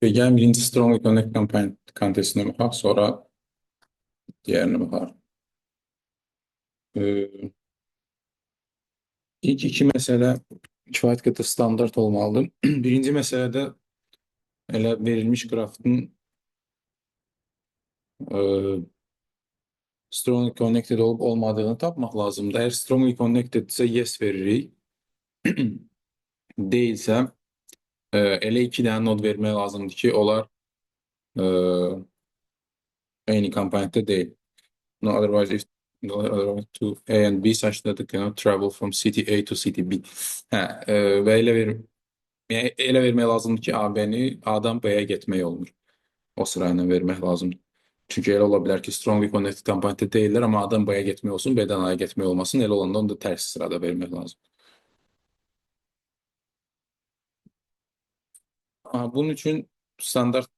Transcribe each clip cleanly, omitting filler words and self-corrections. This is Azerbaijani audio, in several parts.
Gəlin birinci Strong Connect kontestinə baxaq, sonra diğerine baxaq. İlk iki məsələ kifayət qədər standart olmalıdır. Birinci məsələdə elə verilmiş qrafın strongly connected olup olmadığını tapmaq lazımdır. Eğer strongly connected ise yes veririk. Değilsə elə iki dənə nod vermək lazımdır ki, onlar e, eyni komponentdə deyil. No, otherwise, if otherwise to A and B such that it cannot travel from city A to city B. Və elə vermək lazımdır ki, A-B'ni A'dan B'yə getmək olmur. O sırayla vermək lazımdır. Çünki elə ola bilər ki, strongly connected komponentdə deyirlər, amma A'dan B'yə getmək olsun, B'dən A'ya getmək olmasın. Elə olanda onu da tərs sırada vermək lazım. Bunun üçün standart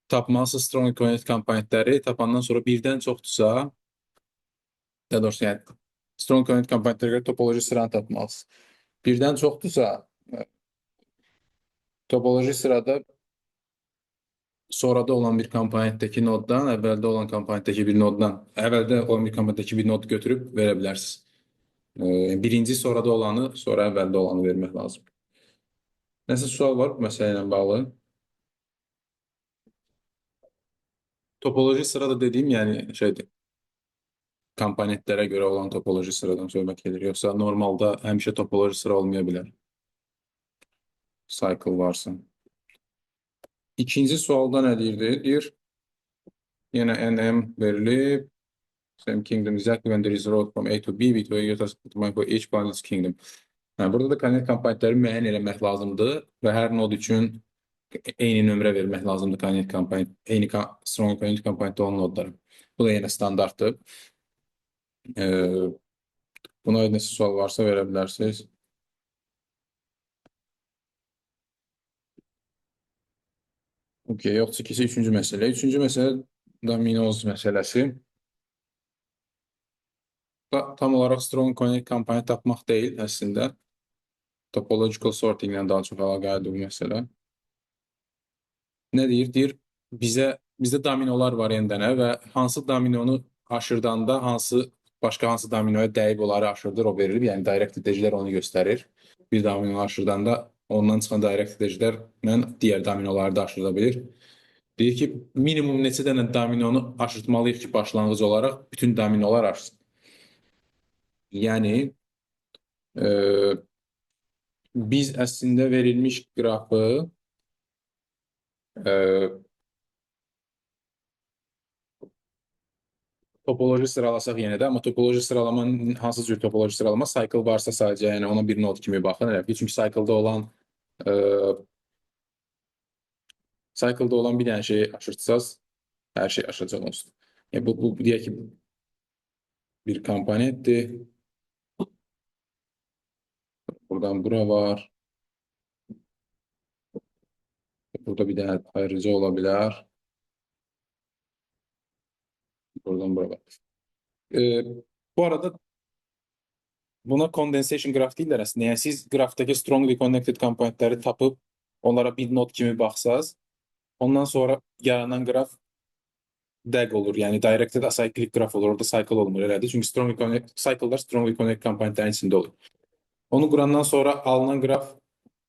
tapmalısınız strongly connected komponentləri. Tapandan sonra birdən çoxdursa, daha doğrusu yəni strong connected komponentlərə görə topoloji sıranı tapmalısınız. Birdən çoxdursa, topoloji sırada sonrada olan bir komponentdeki noddan, əvvəldə olan komponentdeki bir noddan, əvvəldə olan bir komponentdeki bir nodu götürüb verə bilərsiniz. Birinci sonrada olanı, sonra əvvəldə olanı vermək lazım. Nəsə sual var bu məsələ ilə bağlı? Topoloji sırada dediyim, yəni şeydir, komponentlərə görə olan topoloji sıradan söhbət gedir. Yoxsa normalda həmişə topoloji sıra olmaya bilər. Cycle varsa. İkinci sualda nə deyirdi? Deyir, yenə NM verilib. Same kingdom exactly when there is a road from A to B, B to A, for each balanced kingdom. Burada da connect komponentləri müəyyən eləmək lazımdır və hər nod üçün eyni nömrə vermək lazımdır connect komponent, eyni strong connect komponentdə olan nodlara. Bu da yenə standartdır. Buna nəsə sual varsa verə bilərsiniz. Okay, yoxsa ikisi üçüncü məsələ. Üçüncü məsələ dominoz məsələsi. Tam olaraq strong connect komponent tapmaq deyil əslində. Topological sorting ilə daha çox əlaqəlidir bu məsələ. Nə deyir? Deyir, bizdə dominolar var n dənə və hansı dominonu aşırdanda başqa hansı dominoya dəyib onları aşırdır, o verilir. Yəni direct edicilər onu göstərir. Bir dominonu aşırdanda ondan çıxan direct edicilərlə digər dominoları da aşırda bilir. Deyir ki, minimum neçə dənə dominonu aşırtmalıyıq ki, başlanğıc olaraq bütün dominolar aşsın. Yəni biz əslində verilmiş qrafı topoloji sıralasaq yenə də, amma topoloji sıralama hansı cür topoloji sıralama? Cycle varsa sadəcə, yəni ona bir nod kimi baxın. Çünki cycle-da olan bir dənə şeyi aşırtsaz, hər şey aşacaq olsun. Bu deyək ki, bir komponentdir. Buradan bura var. Burada bir dənə ayrıca ola bilər. Buradan bura var. Bu arada buna condensation graf deyirlər əslində. Yəni siz qrafdakı strongly connected komponentləri tapıb onlara bir nod kimi baxsaz, ondan sonra yaranan qraf DAG olur. Yəni directed acyclic graf olur. Orada cycle olmur elədir. Çünki cycle'lar strongly connected komponentlərin içində olur. Onu qurandan sonra alınan qraf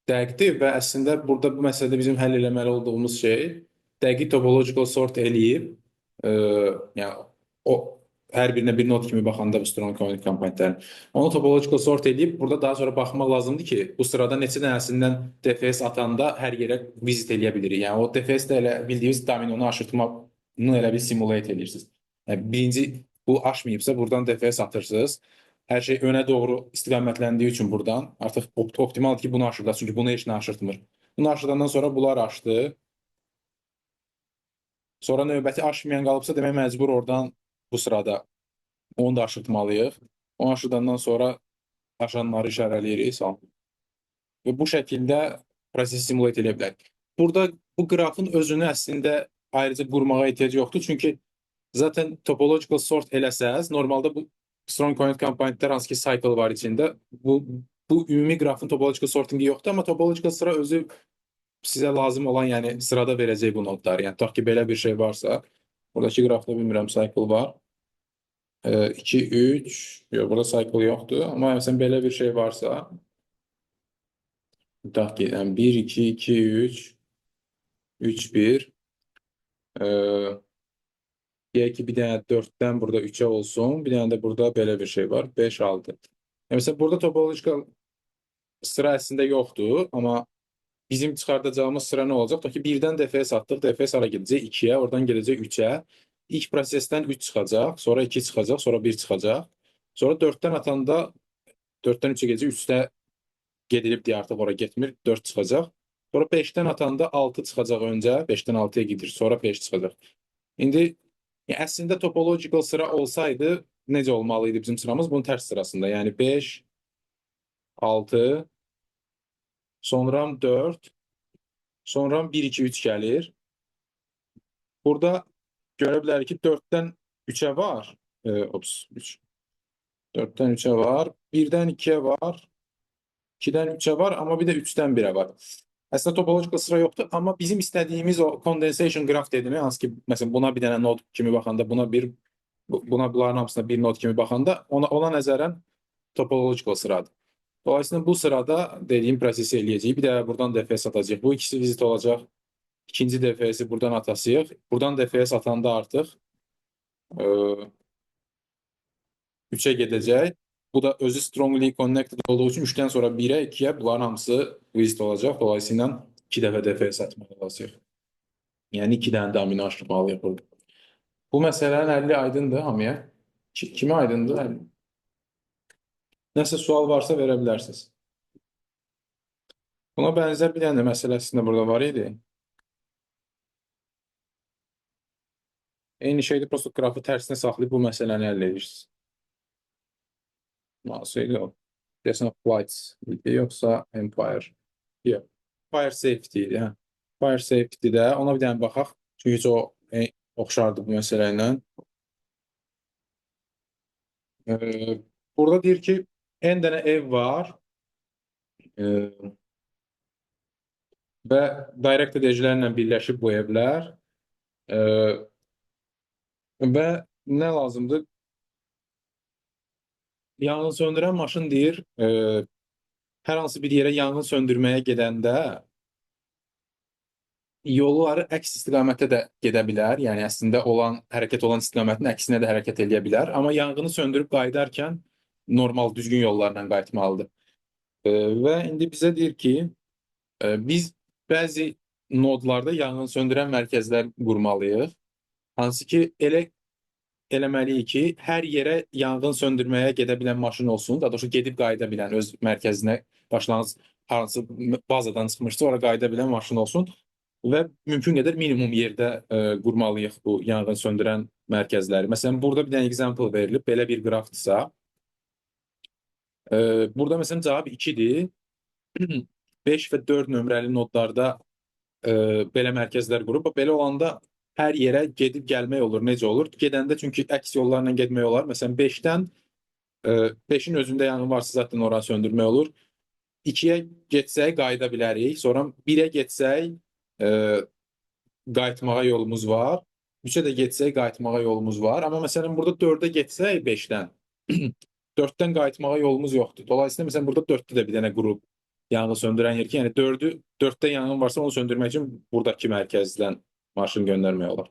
DAG-dir və əslində burada bu məsələdə bizim həll eləməli olduğumuz şey DAG-i topological sort eləyib, yəni o hər birinə bir nod kimi baxanda bu strong connected komponentlərin onu topological sort eləyib, burada daha sonra baxmaq lazımdır ki, bu sırada neçə dənəsindən DFS atanda hər yerə visit eləyə bilirik. Yəni o DFS-də elə bildiyiniz dominonu aşırtmanı elə bir simulate edirsiniz. Yəni birinci bu aşmayıbsa buradan DFS atırsınız. Hər şey önə doğru istiqamətləndiyi üçün buradan artıq optimaldır ki, bunu aşırda. Çünki bunu heç nə aşırtmır. Bunu aşırdandan sonra bunlar aşdı. Sonra növbəti aşmayan qalıbsa, demək məcbur oradan bu sırada onu da aşırtmalıyıq. Onu aşırdandan sonra aşanları işarələyirik. Və bu şəkildə prosesi simulate edə bilərik. Burada bu qrafın özünü əslində ayrıca qurmağa ehtiyac yoxdur. Çünki zaten topological sort eləsəz, normalda bu strong connect komponentlər hansı ki cycle var içində, bu ümumi qrafın topological sortingi yoxdur, amma topological sıra özü sizə lazım olan, yəni sırada verəcək bu nodlar. Yəni tutaq ki, belə bir şey varsa, buradakı qrafda bilmirəm cycle var. 2, 3, yox, burada cycle yoxdur. Amma məsələn belə bir şey varsa, tutaq ki, yəni 1, 2, 2, 3, 3, 1. Deyək ki, bir dənə 4-dən burada 3-ə olsun, bir dənə də burada belə bir şey var, 5, 6. Yəni məsələn, burada topological sıra əslində yoxdur, amma bizim çıxardacağımız sıra nə olacaq? Tutaq ki, 1-dən DF-yə satdıq, DF hara gedəcək? 2-yə, oradan gedəcək 3-ə. İlk prosesdən 3 çıxacaq, sonra 2 çıxacaq, sonra 1 çıxacaq. Sonra 4-dən atanda 4-dən 3-ə gedəcək, 3-də gedilib deyə artıq ora getmir, 4 çıxacaq. Sonra 5-dən atanda 6 çıxacaq öncə, 5-dən 6-ya gedir, sonra 5 çıxacaq. İndi əslində topological sıra olsaydı necə olmalı idi bizim sıramız? Bunun tərs sırasında. Yəni 5, 6, sonra 4, sonra 1, 2, 3 gəlir. Burada görə bilərik ki, 4-dən 3-ə var. 3. 4-dən 3-ə var. 1-dən 2-yə var. 2-dən 3-ə var, amma bir də 3-dən 1-ə var. Əslində topological sıra yoxdur, amma bizim istədiyimiz o condensation graph dediyimi, hansı ki, məsələn, buna bir dənə nod kimi baxanda, bunların hamısına bir nod kimi baxanda, ona nəzərən topological sıradır. Dolayısıyla bu sırada dediyim prosesi eləyəcəyik. Bir də buradan DFS atacaq. Bu ikisi vizit olacaq. İkinci DFS-i buradan atasıyıq. Buradan DFS atanda artıq 3'e gedəcək. Bu da özü strongly connected olduğu üçün 3-dən sonra 1-ə, 2-yə bunların hamısı visit olacaq. Dolayısıyla 2 dəfə DFS atmalı olacaq. Yəni 2 dənə də amino açmalıyıq burada. Bu məsələnin həlli aydındır hamıya. Kimə aydındır? Nəsə sual varsa verə bilərsiniz. Buna bənzər bir dənə məsələsində burada var idi. Eyni şeydə prosto qrafı tərsinə saxlayıb bu məsələni həll edirsiniz. Nasıl idi o? Desktop Flights idi, yoxsa Empire? Yox. Fire Safety idi, hə. Fire Safety-də ona bir dənə baxaq. Çünki o oxşardı bu məsələ ilə. Burada deyir ki, n dənə ev var və direct edicilərlə birləşib bu evlər və nə lazımdır? Yanğın söndürən maşın deyir, hər hansı bir yerə yanğın söndürməyə gedəndə yolları əks istiqamətdə də gedə bilər. Yəni əslində hərəkət olan istiqamətin əksinə də hərəkət edə bilər. Amma yanğını söndürüb qayıdarkən normal düzgün yollarla qayıtmalıdır. Və indi bizə deyir ki, biz bəzi nodlarda yanğın söndürən mərkəzlər qurmalıyıq. Hansı ki, eləməliyik ki, hər yerə yanğın söndürməyə gedə bilən maşın olsun. Daha doğrusu gedib qayıda bilən öz mərkəzinə, başlanğıc hansı bazadan çıxmışsa, ora qayıda bilən maşın olsun. Və mümkün qədər minimum yerdə qurmalıyıq bu yanğın söndürən mərkəzləri. Məsələn, burada bir dənə example verilib, belə bir qrafdırsa. Burada məsələn cavab 2-dir. 5 və 4 nömrəli nodlarda belə mərkəzlər qurub. Belə olanda hər yerə gedib gəlmək olur. Necə olur? Gedəndə çünki əks yollarla getmək olar. Məsələn, 5-dən 5-in özündə yanğın varsa zaten ora söndürmək olur. 2-yə getsək qayıda bilərik. Sonra 1-ə getsək qayıtmağa yolumuz var. 3-ə də getsək qayıtmağa yolumuz var. Amma məsələn burada 4-ə getsək 5-dən 4-dən qayıtmağa yolumuz yoxdur. Dolayısıyla məsələn burada 4-də də bir dənə qrup yanğın söndürən yer ki, yəni 4-də yanğın varsa onu söndürmək üçün buradakı mərkəzdən maşın göndərmək olar.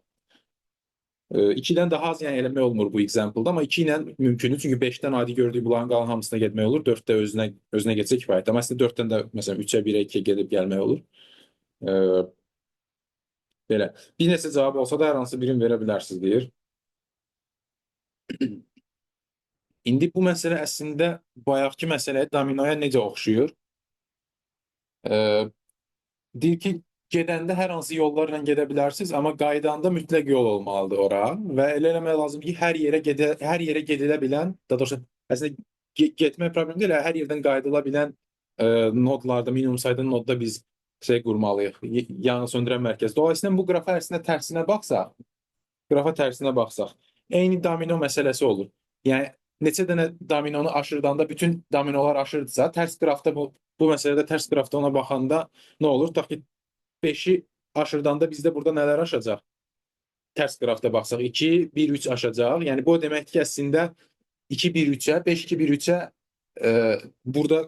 2-dən daha az yəni eləmək olmur bu example-da, amma 2 ilə mümkündür. Çünki 5-dən adi gördüyü bunların qalan hamısına getmək olur. 4-də özünə getsə kifayətdir. Amma əslində 4-dən də məsələn 3-ə, 1-ə, 2-yə gedib gəlmək olur. Belə. Bir neçə cavab olsa da hər hansı birini verə bilərsiniz deyir. İndi bu məsələ əslində bayaqki məsələyə dominoya necə oxşuyur? Deyir ki, gedəndə hər hansı yollarla gedə bilərsiniz, amma qaydanda mütləq yol olmalıdır ora və elə eləmək lazım ki, hər yerə gedilə bilən, daha doğrusu əslində getmək problemi deyil, hər yerdən qayıdıla bilən nodlarda, minimum sayda nodda biz şey qurmalıyıq, yanğın söndürən mərkəz. Dolayısıyla bu qrafa əslində tərsinə baxsaq, eyni domino məsələsi olur. Yəni neçə dənə dominonu aşırdanda bütün dominolar aşırdısa, tərs qrafda bu məsələdə tərs qrafda ona baxanda nə olur? Tutaq ki, 5'i aşırdan da bizdə burada nələr aşacaq? Tərs qrafda baxsaq 2, 1, 3 aşacaq. Yəni bu o deməkdir ki, əslində 2, 1, 3-ə, 5, 2, 1, 3-ə burada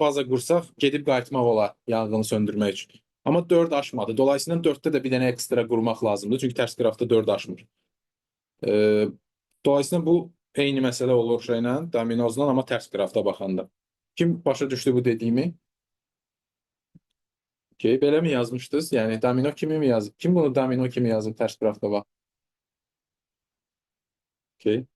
baza qursaq gedib qayıtmaq olar yanğını söndürmək üçün. Amma 4 aşmadı. Dolayısıyla 4-də də bir dənə ekstra qurmaq lazımdır. Çünki tərs qrafda 4 aşmır. E, Dolayısıyla bu eyni məsələ olur şeylə, dominozla, amma tərs qrafda baxanda. Kim başa düşdü bu dediyimi? Okey, belə mi yazmışdınız? Yəni domino kimi mi yazıb? Kim bunu domino kimi yazıb tərs qrafda bax? Okey.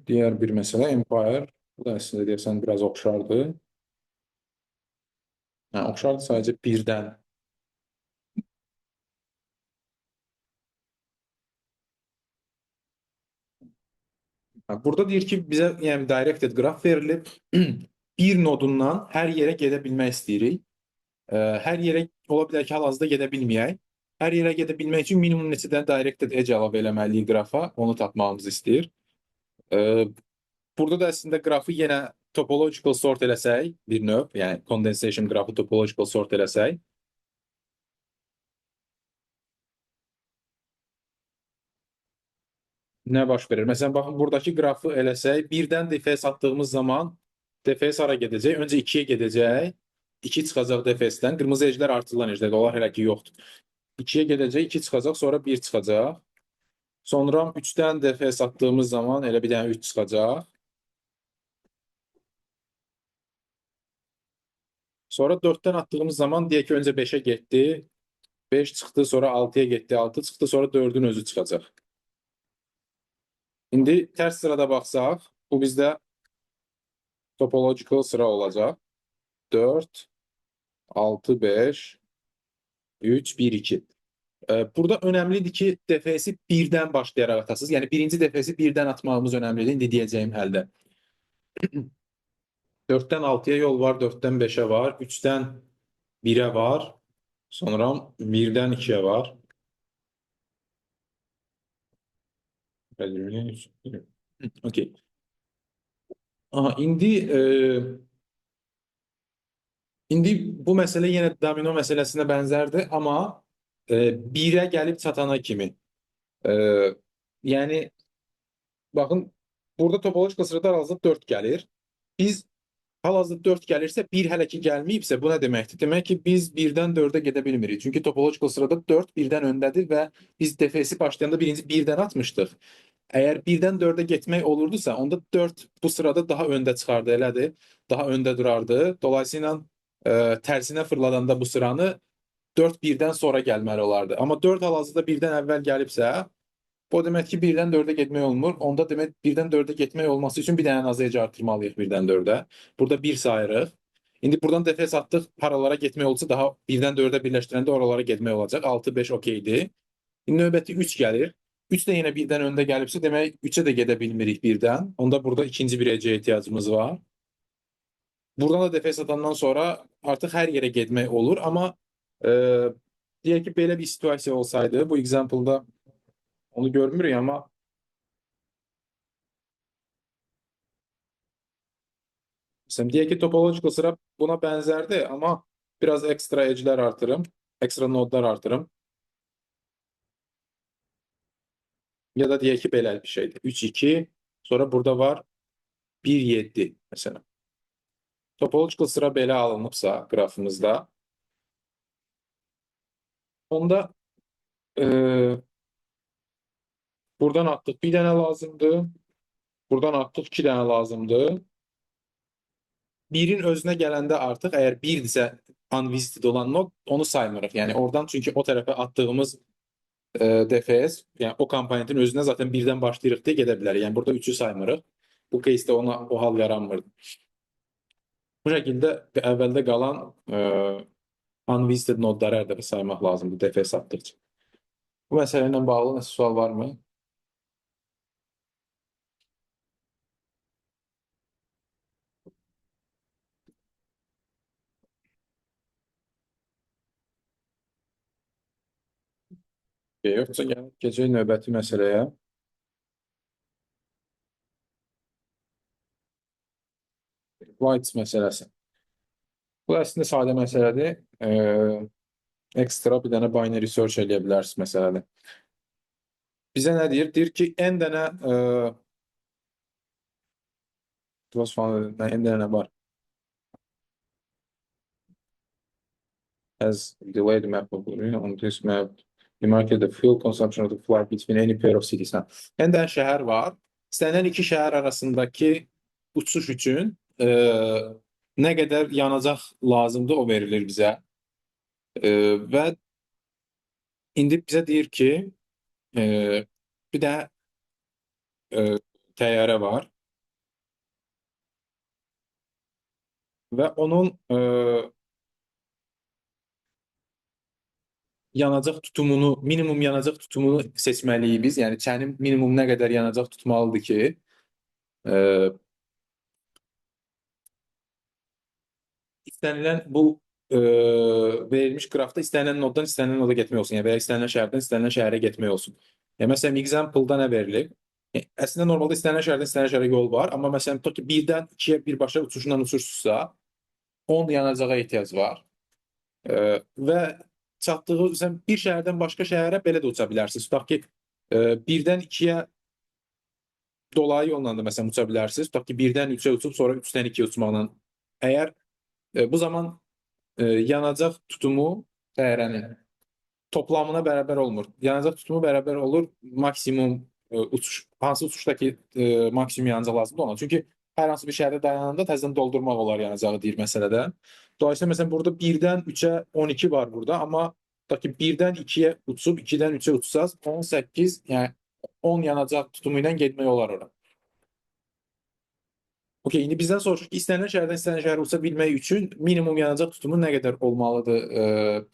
Diğer bir mesele Empire. Bu da aslında deyəsən biraz oxşardı. Ha, oxşardı sadəcə birdən. Ha, burada deyir ki, bizə yəni directed graph verilib. Bir nodundan hər yerə gedə bilmək istəyirik. Hər yerə ola bilər ki, hal-hazırda gedə bilməyək. Hər yerə gedə bilmək üçün minimum neçə dənə directed edge əlavə eləməliyik qrafa. Onu tapmağımızı istəyir. Ee, Burada da əslində qrafı yenə topological sort eləsək, bir növ, yəni condensation qrafı topological sort eləsək, nə baş verir? Məsələn, baxın, buradakı qrafı eləsək, birdən DFS atdığımız zaman DFS hara gedəcək? Öncə 2-yə gedəcək. 2 çıxacaq DFS-dən. Qırmızı eclər artırılan eclərdir. Onlar hələ ki yoxdur. 2-yə gedəcək, 2 çıxacaq, sonra 1 çıxacaq. Sonra 3-dən DFS atdığımız zaman elə bir dənə 3 çıxacaq. Sonra 4-dən atdığımız zaman deyək ki, öncə 5-ə getdi. 5 çıxdı, sonra 6-ya getdi. 6 çıxdı, sonra 4-ün özü çıxacaq. İndi tərs sırada baxsaq, bu bizdə topological sıra olacaq. 4, 6, 5, 3, 1, 2. Burada önəmlidir ki, DFS-i birdən başlayaraq atasınız. Yəni birinci DFS-i birdən atmağımız önəmlidir. İndi deyəcəyim həldə. 4-dən 6-ya yol var, 4-dən 5-ə var, 3-dən 1-ə var, sonra 1-dən 2-yə var. Okey. Aha, indi bu məsələ yenə domino məsələsinə bənzərdir, amma 1-ə gəlib çatana kimi. E, Yəni baxın, burada topoloji sırada hal-hazırda 4 gəlir. Biz hal-hazırda 4 gəlirsə, 1 hələ ki gəlməyibsə, bu nə deməkdir? Demək ki, biz 1-dən 4-ə gedə bilmirik. Çünki topoloji sırada 4 1-dən öndədir və biz DFS-i başlayanda birinci 1-dən atmışdıq. Əgər 1-dən 4-ə getmək olurdusa, onda 4 bu sırada daha öndə çıxardı, elədir. Daha öndə durardı. Dolayısıyla tərsinə fırladanda bu sıranı 4 1-dən sonra gəlməli olardı. Amma 4 hal-hazırda 1-dən əvvəl gəlibsə, bu demək ki, 1-dən 4-ə getmək olmur. Onda demək 1-dən 4-ə getmək olması üçün bir dənə naziyəcə artırmalıyıq 1-dən 4-ə. Burada 1 sayırıq. İndi buradan DFS atdıq, paralara getmək olsa daha 1-dən 4-ə birləşdirəndə oralara getmək olacaq. 6-5 okeydir. İndi növbəti 3 gəlir. 3 də yenə 1-dən öndə gəlibsə, demək 3-ə də gedə bilmirik 1-dən. Onda burada ikinci bir ecəyə ehtiyacımız var. Buradan da DFS atandan sonra artıq hər yerə getmək olur. Amma e, deyək ki, belə bir situasiya olsaydı, bu example-da onu görmürük, amma mesela deyək ki, topological sıra buna bənzərdir, amma biraz ekstra edge'lər artırım, ekstra nodlar artırım. Ya da deyək ki, belə bir şeydir. 3, 2, sonra burada var 1, 7 mesela. Topological sıra belə alınıbsa qrafımızda, onda buradan atdıq bir dənə lazımdır. Buradan atdıq 2 dənə lazımdır. Birin özünə gələndə artıq əgər 1-dirsə unvisited olan nod onu saymırıq. Yəni oradan çünki o tərəfə atdığımız DFS, yəni o komponentin özünə zaten 1-dən başlayırıq deyə gedə bilər. Yəni burada 3-ü saymırıq. Bu case-də ona o hal yaranmırdı. Bu şəkildə əvvəldə qalan unvisited nodları hər dəfə saymaq lazımdır DFS atdıqca. Bu məsələ ilə bağlı nəsə sual varmı? Yoxsa gəlin keçək növbəti məsələyə. Whites məsələsi. Bu əslində sadə məsələdir. Ekstra bir dənə binary search eləyə bilərsiniz məsələdə. Bizə nə deyir? Deyir ki, n dənə close function n dənə var. As delayed map of on this map, you market the fuel consumption of the flight between any pair of cities. N dənə şəhər var. İstənilən iki şəhər arasındakı uçuş üçün nə qədər yanacaq lazımdır, o verilir bizə. Və indi bizə deyir ki, bir də təyyarə var və onun yanacaq tutumunu, minimum yanacaq tutumunu seçməliyik biz. Yəni çənin minimum nə qədər yanacaq tutmalıdır ki, istənilən bu verilmiş qrafda istənilən noddan istənilən noda getmək olsun. Yəni və ya istənilən şəhərdən istənilən şəhərə getmək olsun. Yəni məsələn example-da nə verilib? Əslində normalda istənilən şəhərdən istənilən şəhərə yol var, amma məsələn tutaq ki 1-dən 2-yə birbaşa uçuşundan uçursunuzsa 10 yanacağa ehtiyac var. Və çatdığı məsələn bir şəhərdən başqa şəhərə belə də uça bilərsiniz. Tutaq ki 1-dən 2-yə dolayı yolla da məsələn uça bilərsiniz. Tutaq ki 1-dən 3-ə uçub sonra 3-dən 2-yə uçmaqla. Əgər bu zaman yanacaq tutumu təyyarənin toplamına bərabər olmur. Yanacaq tutumu bərabər olur maksimum hansı uçuşdakı maksimum yanacaq lazımdır ona. Çünki hər hansı bir şəhərdə dayananda təzədən doldurmaq olar yanacağı deyir məsələdə. Dolayısıyla məsələn burada 1-dən 3-ə 12 var burada, amma tutaq ki 1-dən 2-yə uçub 2-dən 3-ə uçsaz 18, yəni 10 yanacaq tutumu ilə getmək olar ora. Okey, indi bizdən soruşur ki, istənilən şəhərdən istənilən şəhərə uça bilmək üçün minimum yanacaq tutumu nə qədər olmalıdır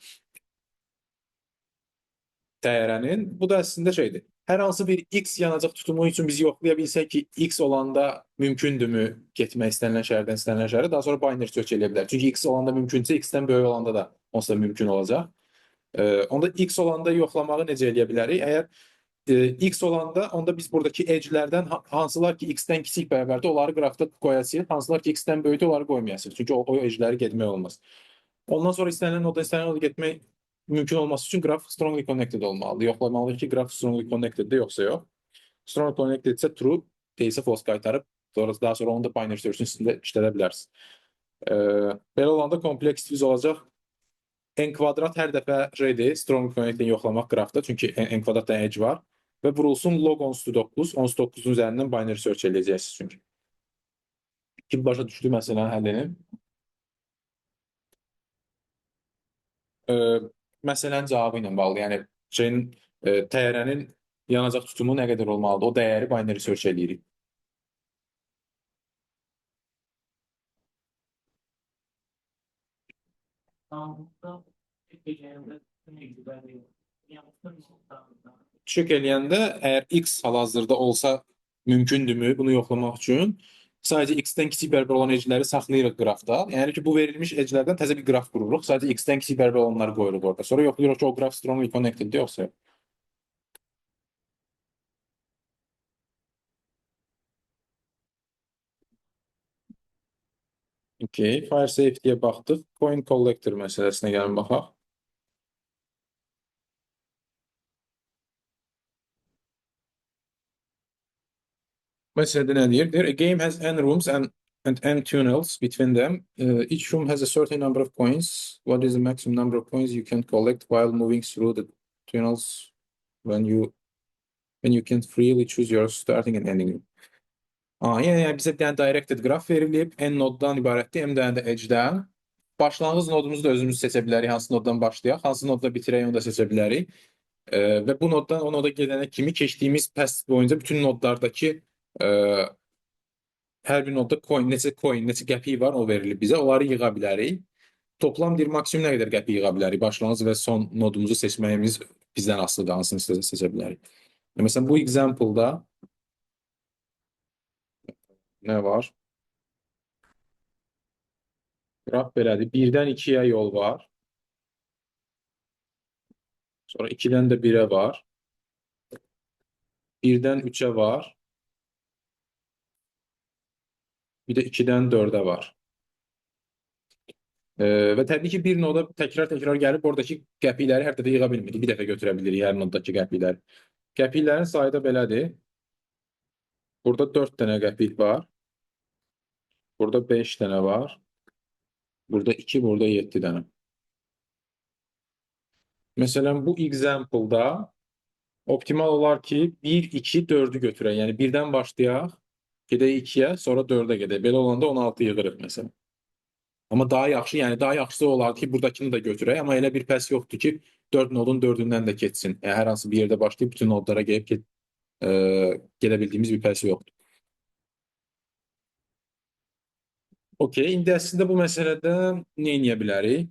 təyyarənin? Bu da əslində şeydir. Hər hansı bir X yanacaq tutumu üçün biz yoxlaya bilsək ki, X olanda mümkündürmü getmək istənilən şəhərdən istənilən şəhərə, daha sonra binary search eləyə bilər. Çünki X olanda mümkünsə, X-dən böyük olanda da onsuz da mümkün olacaq. Onda X olanda yoxlamağı necə eləyə bilərik? Əgər X olanda onda biz buradakı edge'lərdən hansılar ki X-dən kiçik bərabərdir, onları qrafda qoyacağıq. Hansılar ki X-dən böyükdür, onları qoymayacağıq. Çünki o edge'ləri getmək olmaz. Ondan sonra istənilən noda istənilən noda getmək mümkün olması üçün qraf strongly connected olmalıdır. Yoxlamalıyıq ki, qraf strongly connected-dir yoxsa yox. Strongly connected isə true, deyilsə false qaytarıb daha sonra onu da binary search-ün üstündə işlədə bilərsiniz. Belə olanda kompleks diviz olacaq. N kvadrat hər dəfə şeydir, strong connected yoxlamaq qrafda, çünki n kvadratda edge var və vurulsun log 19, 19-un üzərindən binary search eləyəcəksiniz çünki. Kim başa düşdü məsələn həllini? Məsələnin cavabı ilə bağlı, yəni şeyin təyyarənin yanacaq tutumu nə qədər olmalıdır? O dəyəri binary search eləyirik. Çök eləyəndə əgər x hal-hazırda olsa mümkündürmü bunu yoxlamaq üçün sadəcə x-dən kiçik bərabər olan edge'ləri saxlayırıq qrafda. Yəni ki bu verilmiş edge'lərdən təzə bir qraf qururuq. Sadəcə x-dən kiçik bərabər olanları qoyuruq orada. Sonra yoxlayırıq ki o qraf strongly connected-dir yoxsa yox. Okay, fire safety-yə baxdıq. Coin collector məsələsinə gəlin baxaq. Mesela ne diyor? A game has n rooms and n tunnels between them. Each room has a certain number of coins. What is the maximum number of coins you can collect while moving through the tunnels when you can freely choose your starting and ending room? Yəni bizə bir dənə directed graph verilib. N noddan ibarətdir, M dənə də edge'dən. Başlanğıc nodumuzu da özümüz seçə bilərik. Hansı noddan başlayaq, hansı nodda bitirək onu da seçə bilərik. Və bu noddan o noda gedənə kimi keçdiyimiz path boyunca bütün nodlardakı hər bir nodda neçə qəpik var, o verilib bizə. Onları yığa bilərik. Toplam bir maksimum nə qədər qəpik yığa bilərik? Başlanğıc və son nodumuzu seçməyimiz bizdən asılıdır, hansını seçə bilərik. Məsələn, bu example-da nə var? Qraf belədir. 1-dən 2-yə yol var. Sonra 2'den de 1'e var. 1'den 3'e var. Bir de 2'den 4'e var. Və təbii ki, bir noda təkrar-təkrar gəlib oradakı qəpikləri hər dəfə yığa bilmirik. Bir dəfə götürə bilirik hər noddakı qəpikləri. Qəpiklərin sayı da belədir. Burada 4 dənə qəpik var. Burada 5 dənə var. Burada 2, burada 7 dənə. Məsələn, bu example-da optimal olar ki, 1, 2, 4-ü götürək. Yəni 1-dən başlayaq, gedək 2-yə, sonra 4-ə gedək. Belə olanda 16 yığırıq məsələn. Amma daha yaxşı, yəni daha yaxşısı olardı ki, buradakını da götürək. Amma elə bir pəs yoxdur ki, 4 nodun 4-ündən də keçsin. Yəni hər hansı bir yerdə başlayıb bütün nodlara gedə bildiyimiz bir pəs yoxdur. Okey, indi əslində bu məsələdə nə edə bilərik?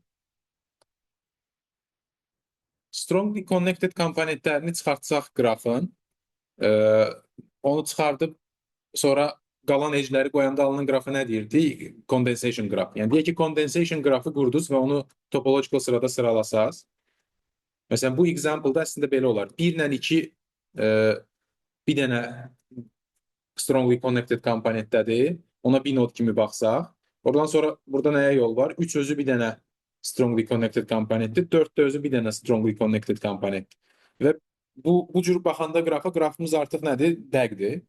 Strongly connected komponentlərini çıxartsaq qrafın, onu çıxardıb sonra qalan edge'ləri qoyanda alınan qrafı nə deyirdi? Condensation qrafı. Yəni deyək ki, condensation qrafı qurdunuz və onu topological sırada sıralasaz. Məsələn, bu example-da əslində belə olar. 1 ilə 2 bir dənə strongly connected komponentdədir. Ona bir node kimi baxsaq. Oradan sonra burada nəyə yol var? 3 özü bir dənə strongly connected komponentdir. 4 də özü bir dənə strongly connected komponent. Və bu cür baxanda qrafımız artıq nədir? Dəqdir.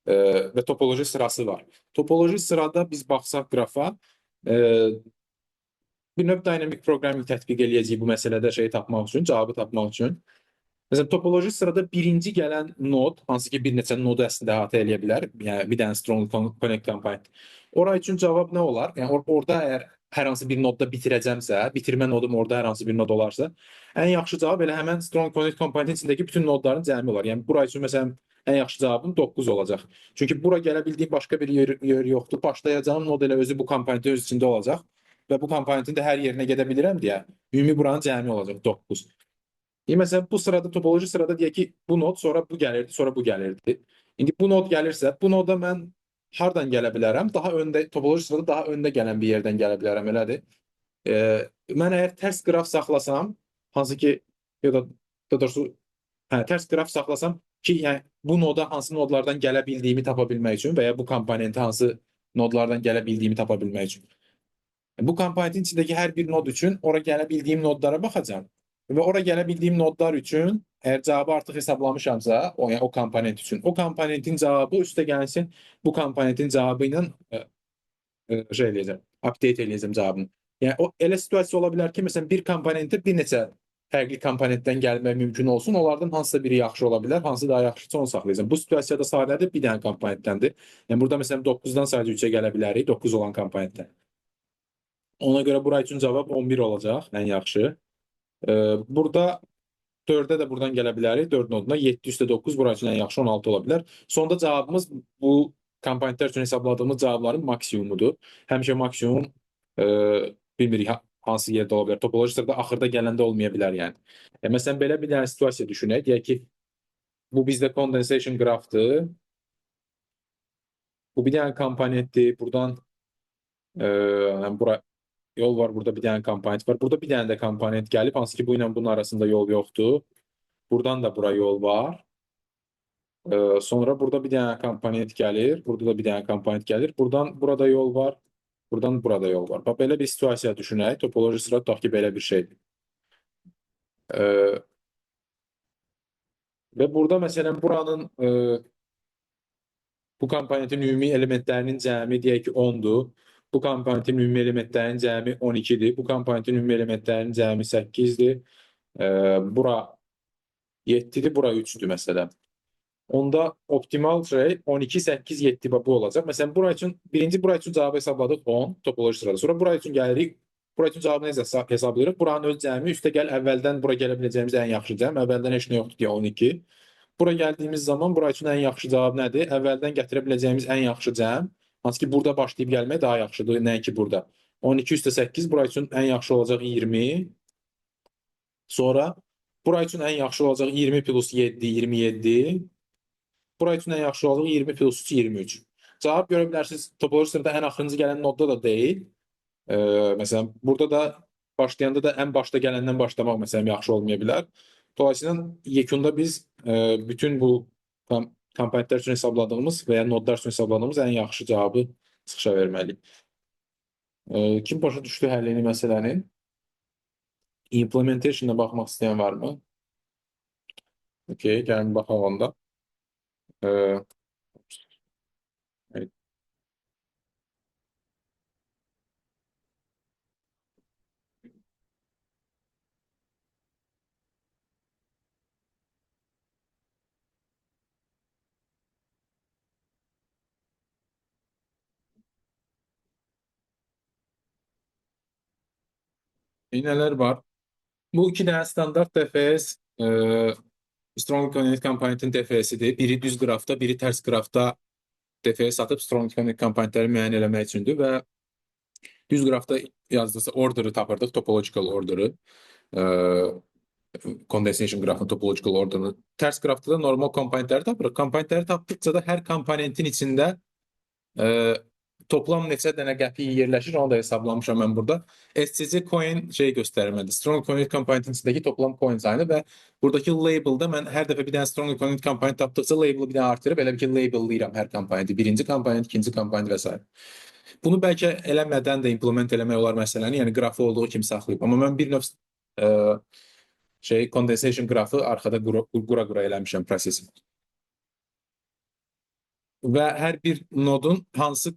Və topoloji sırası var. Topoloji sırada biz baxsaq qrafa, bir növ dynamic programming tətbiq eləyəcəyik bu məsələdə şeyi tapmaq üçün, cavabı tapmaq üçün. Məsələn, topoloji sırada birinci gələn nod, hansı ki bir neçə nodu əslində əhatə eləyə bilər, yəni bir dənə strong connect komponent. Ora üçün cavab nə olar? Yəni orada əgər hər hansı bir nodda bitirəcəmsə, bitirmə nodum orada hər hansı bir nod olarsa, ən yaxşı cavab elə həmən strong connect komponentin içindəki bütün nodların cəmi olar. Yəni bura üçün məsələn ən yaxşı cavabım 9 olacaq. Çünki bura gələ bildiyim başqa bir yer yoxdur. Başlayacağım nod elə özü bu komponentin öz içində olacaq və bu komponentin də hər yerinə gedə bilirəm deyə ümumi buranın cəmi olacaq 9. Məsələn, bu sırada, topoloji sırada deyək ki, bu nod, sonra bu gəlirdi, sonra bu gəlirdi. İndi bu nod gəlirsə, bu noda mən hardan gələ bilərəm? Daha öndə, topoloji sırada daha öndə gələn bir yerdən gələ bilərəm, elədir. Mən əgər tərs qraf saxlasam, hansı ki, ya da doğrusu, tərs qraf saxlasam ki, yəni bu noda hansı nodlardan gələ bildiyimi tapa bilmək üçün və ya bu komponenti hansı nodlardan gələ bildiyimi tapa bilmək üçün. Bu komponentin içindəki hər bir nod üçün ora gələ bildiyim nodlara baxacağam. Və ora gələ bildiyim nodlar üçün əgər cavabı artıq hesablamışamsa, yəni o komponent üçün, o komponentin cavabı üstə gəlsin bu komponentin cavabı ilə şey eləyəcəm, update eləyəcəm cavabını. Yəni o elə situasiya ola bilər ki, məsələn bir komponentə bir neçə fərqli komponentdən gəlmək mümkün olsun. Onlardan hansısa biri yaxşı ola bilər, hansı daha yaxşısı onu saxlayacağam. Bu situasiyada sadədir bir dənə komponentdəndir. Yəni burada məsələn 9-dan sadəcə 3-ə gələ bilərik, 9 olan komponentdən. Ona görə bura üçün cavab 11 olacaq, ən yaxşı. Burada 4-ə də buradan gələ bilərik, 4 noduna 7 üstə 9 bura üçün ən yaxşı 16 ola bilər. Sonda cavabımız bu komponentlər üçün hesabladığımız cavabların maksimumudur. Həmişə maksimum bilmirik hansı yerdə ola bilər. Topoloji sırada axırda gələndə olmaya bilər yəni. Məsələn, belə bir dənə situasiya düşünək. Deyək ki, bu bizdə condensation qrafdır. Bu bir dənə komponentdir. Buradan bura yol var, burada bir dənə komponent var. Burada bir dənə də komponent gəlib, hansı ki bu ilə bunun arasında yol yoxdur. Buradan da bura yol var. Sonra burada bir dənə komponent gəlir. Burada da bir dənə komponent gəlir. Buradan burada yol var. Buradan burada yol var. Bax, belə bir situasiya düşünək. Topoloji sıra tutaq ki, belə bir şeydir. Və burada məsələn buranın bu komponentin ümumi elementlərinin cəmi deyək ki 10-dur. Bu komponentin ümumi elementlərinin cəmi 12-dir. Bu komponentin ümumi elementlərinin cəmi 8-dir. Bura 7-dir, bura 3-dür məsələn. Onda optimal şey 12, 8, 7 bu olacaq. Məsələn, bura üçün, bura üçün cavabı hesabladıq 10 topoloji sırada. Sonra bura üçün gəlirik. Bura üçün cavabı necə hesablayırıq? Buranın öz cəmi üstə gəl əvvəldən bura gələ biləcəyimiz ən yaxşı cəm. Əvvəldən heç nə yoxdur deyə 12. Bura gəldiyimiz zaman bura üçün ən yaxşı cavab nədir? Əvvəldən gətirə biləcəyimiz ən yaxşı cəm. Hansı ki, burada başlayıb gəlmək daha yaxşıdır, nəinki burada. 12 üstə 8 bura üçün ən yaxşı olacaq 20. Sonra bura üçün ən yaxşı olacaq 20 plus 7, 27. Bura üçün ən yaxşı olacaq 20 plus 3, 23. Cavab görə bilərsiniz, topoloji sırada ən axırıncı gələn nodda da deyil. Məsələn, burada da başlayanda da ən başda gələndən başlamaq məsələn yaxşı olmaya bilər. Dolayısıyla yekunda biz bütün bu komponentlər üçün hesabladığımız və ya nodlar üçün hesabladığımız ən yaxşı cavabı çıxışa verməliyik. Kim başa düşdü həllini məsələnin? Implementation'a baxmaq istəyən varmı? Okey, gəlin baxaq onda. E, evet. Neler var? Bu iki dənə standart DFS Strong Connect komponentin DFS-idir. Biri düz qrafda, biri tərs qrafda DFS satıb Strong Connect komponentləri müəyyən eləmək üçündür və düz qrafda yazdıqsa order'ı tapırdıq, topological order'ı. Condensation qrafın topological order'ını. Tərs qrafda da normal komponentləri tapırıq. Komponentləri tapdıqca da hər komponentin içində toplam neçə dənə qəpik yerləşir, onu da hesablamışam mən burada. SCC coin şey göstərir məndə. Strong Connect komponentin içindəki toplam coin sayını və buradakı label'da mən hər dəfə bir dənə Strong Connect komponent tapdıqca label'ı bir dənə artırıb elə bir ki label'layıram hər komponenti. Birinci komponent, ikinci komponent və s. Bunu bəlkə eləmədən də implement eləmək olar məsələni, yəni qrafı olduğu kimi saxlayıb. Amma mən bir növ condensation qrafı arxada qura eləmişəm prosesi. Və hər bir nodun hansı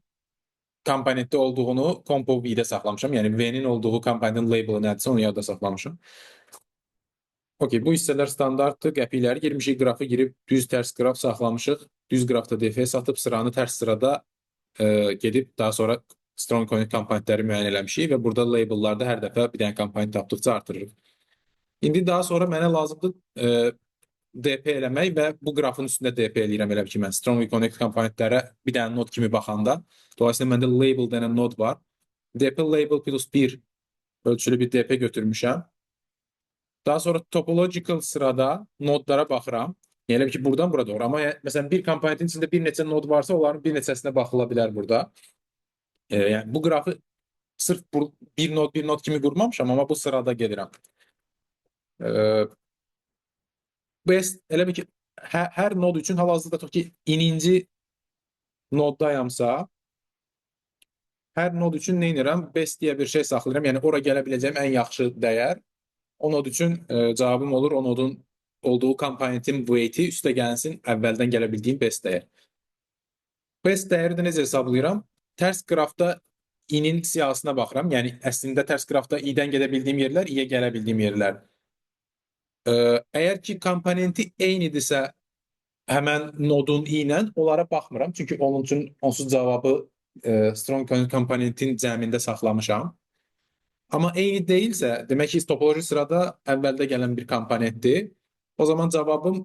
komponentdə olduğunu compo V-də saxlamışam. Yəni V-nin olduğu komponentin label'ı nədirsə onu yadda saxlamışam. Okey, bu hissələr standartdır. Qəpikləri girmişik, qrafı girib düz tərs qraf saxlamışıq. Düz qrafda DF satıb sıranı tərs sırada gedib daha sonra strong connect komponentləri müəyyən eləmişik və burada label'larda hər dəfə bir dənə komponent tapdıqca artırırıq. İndi daha sonra mənə lazımdır DP eləmək və bu qrafın üstündə DP eləyirəm elə ki, mən strong connect komponentlərə bir dənə nod kimi baxanda. Dolayısıyla məndə label dənə nod var. DP label plus 1 ölçülü bir DP götürmüşəm. Daha sonra topological sırada nodlara baxıram. Yəni ki, buradan bura doğru. Amma məsələn, bir komponentin içində bir neçə nod varsa, onların bir neçəsinə baxıla bilər burada. Yəni bu qrafı sırf bir nod kimi qurmamışam, amma bu sırada gedirəm. Best elə bir ki, hər nod üçün hal-hazırda tutaq ki, ininci noddayamsa, hər nod üçün nə edirəm? Best deyə bir şey saxlayıram. Yəni ora gələ biləcəyim ən yaxşı dəyər. O nod üçün cavabım olur, o nodun olduğu komponentin weight'i üstə gəlsin əvvəldən gələ bildiyim best dəyər. Best dəyəri də necə hesablayıram? Tərs qrafda i-nin siyahısına baxıram. Yəni əslində tərs qrafda i-dən gedə bildiyim yerlər, i-yə gələ bildiyim yerlər. Əgər ki komponenti eynidirsə həmən nodun i ilə onlara baxmıram. Çünki onun üçün onsuz cavabı strong komponentin cəmində saxlamışam. Amma eyni deyilsə, demək ki, topoloji sırada əvvəldə gələn bir komponentdir. O zaman cavabım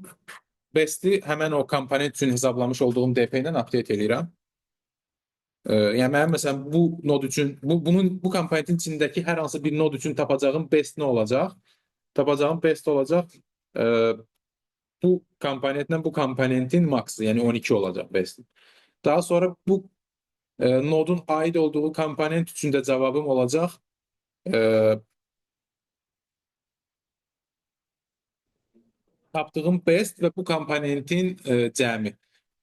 besti həmən o komponent üçün hesablamış olduğum DP ilə update edirəm. Yəni mənim məsələn bu nod üçün, bu komponentin içindəki hər hansı bir nod üçün tapacağım best nə olacaq? Tapacağım best olacaq bu komponentlə bu komponentin maksı, yəni 12 olacaq best. Daha sonra bu nodun aid olduğu komponent üçün də cavabım olacaq tapdığım best və bu komponentin cəmi.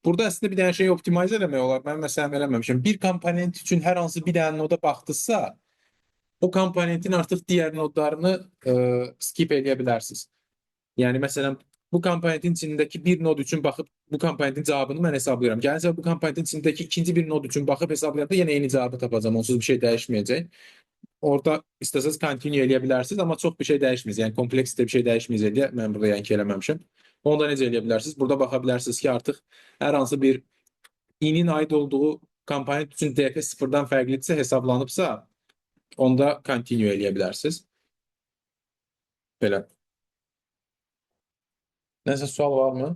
Burada əslində bir dənə şey optimize eləmək olar. Mən məsələn eləməmişəm. Bir komponent üçün hər hansı bir dənə noda baxdısa, o komponentin artıq digər nodlarını skip eləyə bilərsiniz. Yəni məsələn bu komponentin içindəki bir nod üçün baxıb bu komponentin cavabını mən hesablayıram. Gəlsə bu komponentin içindəki ikinci bir nod üçün baxıb hesablayanda yenə eyni cavabı tapacağam. Onsuz bir şey dəyişməyəcək. Orada istəsəz continue eləyə bilərsiniz, amma çox bir şey dəyişməyəcək. Yəni kompleksdə bir şey dəyişməyəcək deyə mən burada yəni ki eləməmişəm. Onu da necə eləyə bilərsiniz? Burada baxa bilərsiniz ki, artıq hər hansı bir i-nin aid olduğu komponent üçün DP sıfırdan fərqlidirsə, hesablanıbsa, onda continue eləyə bilərsiniz. Belə. Nəsə sual varmı?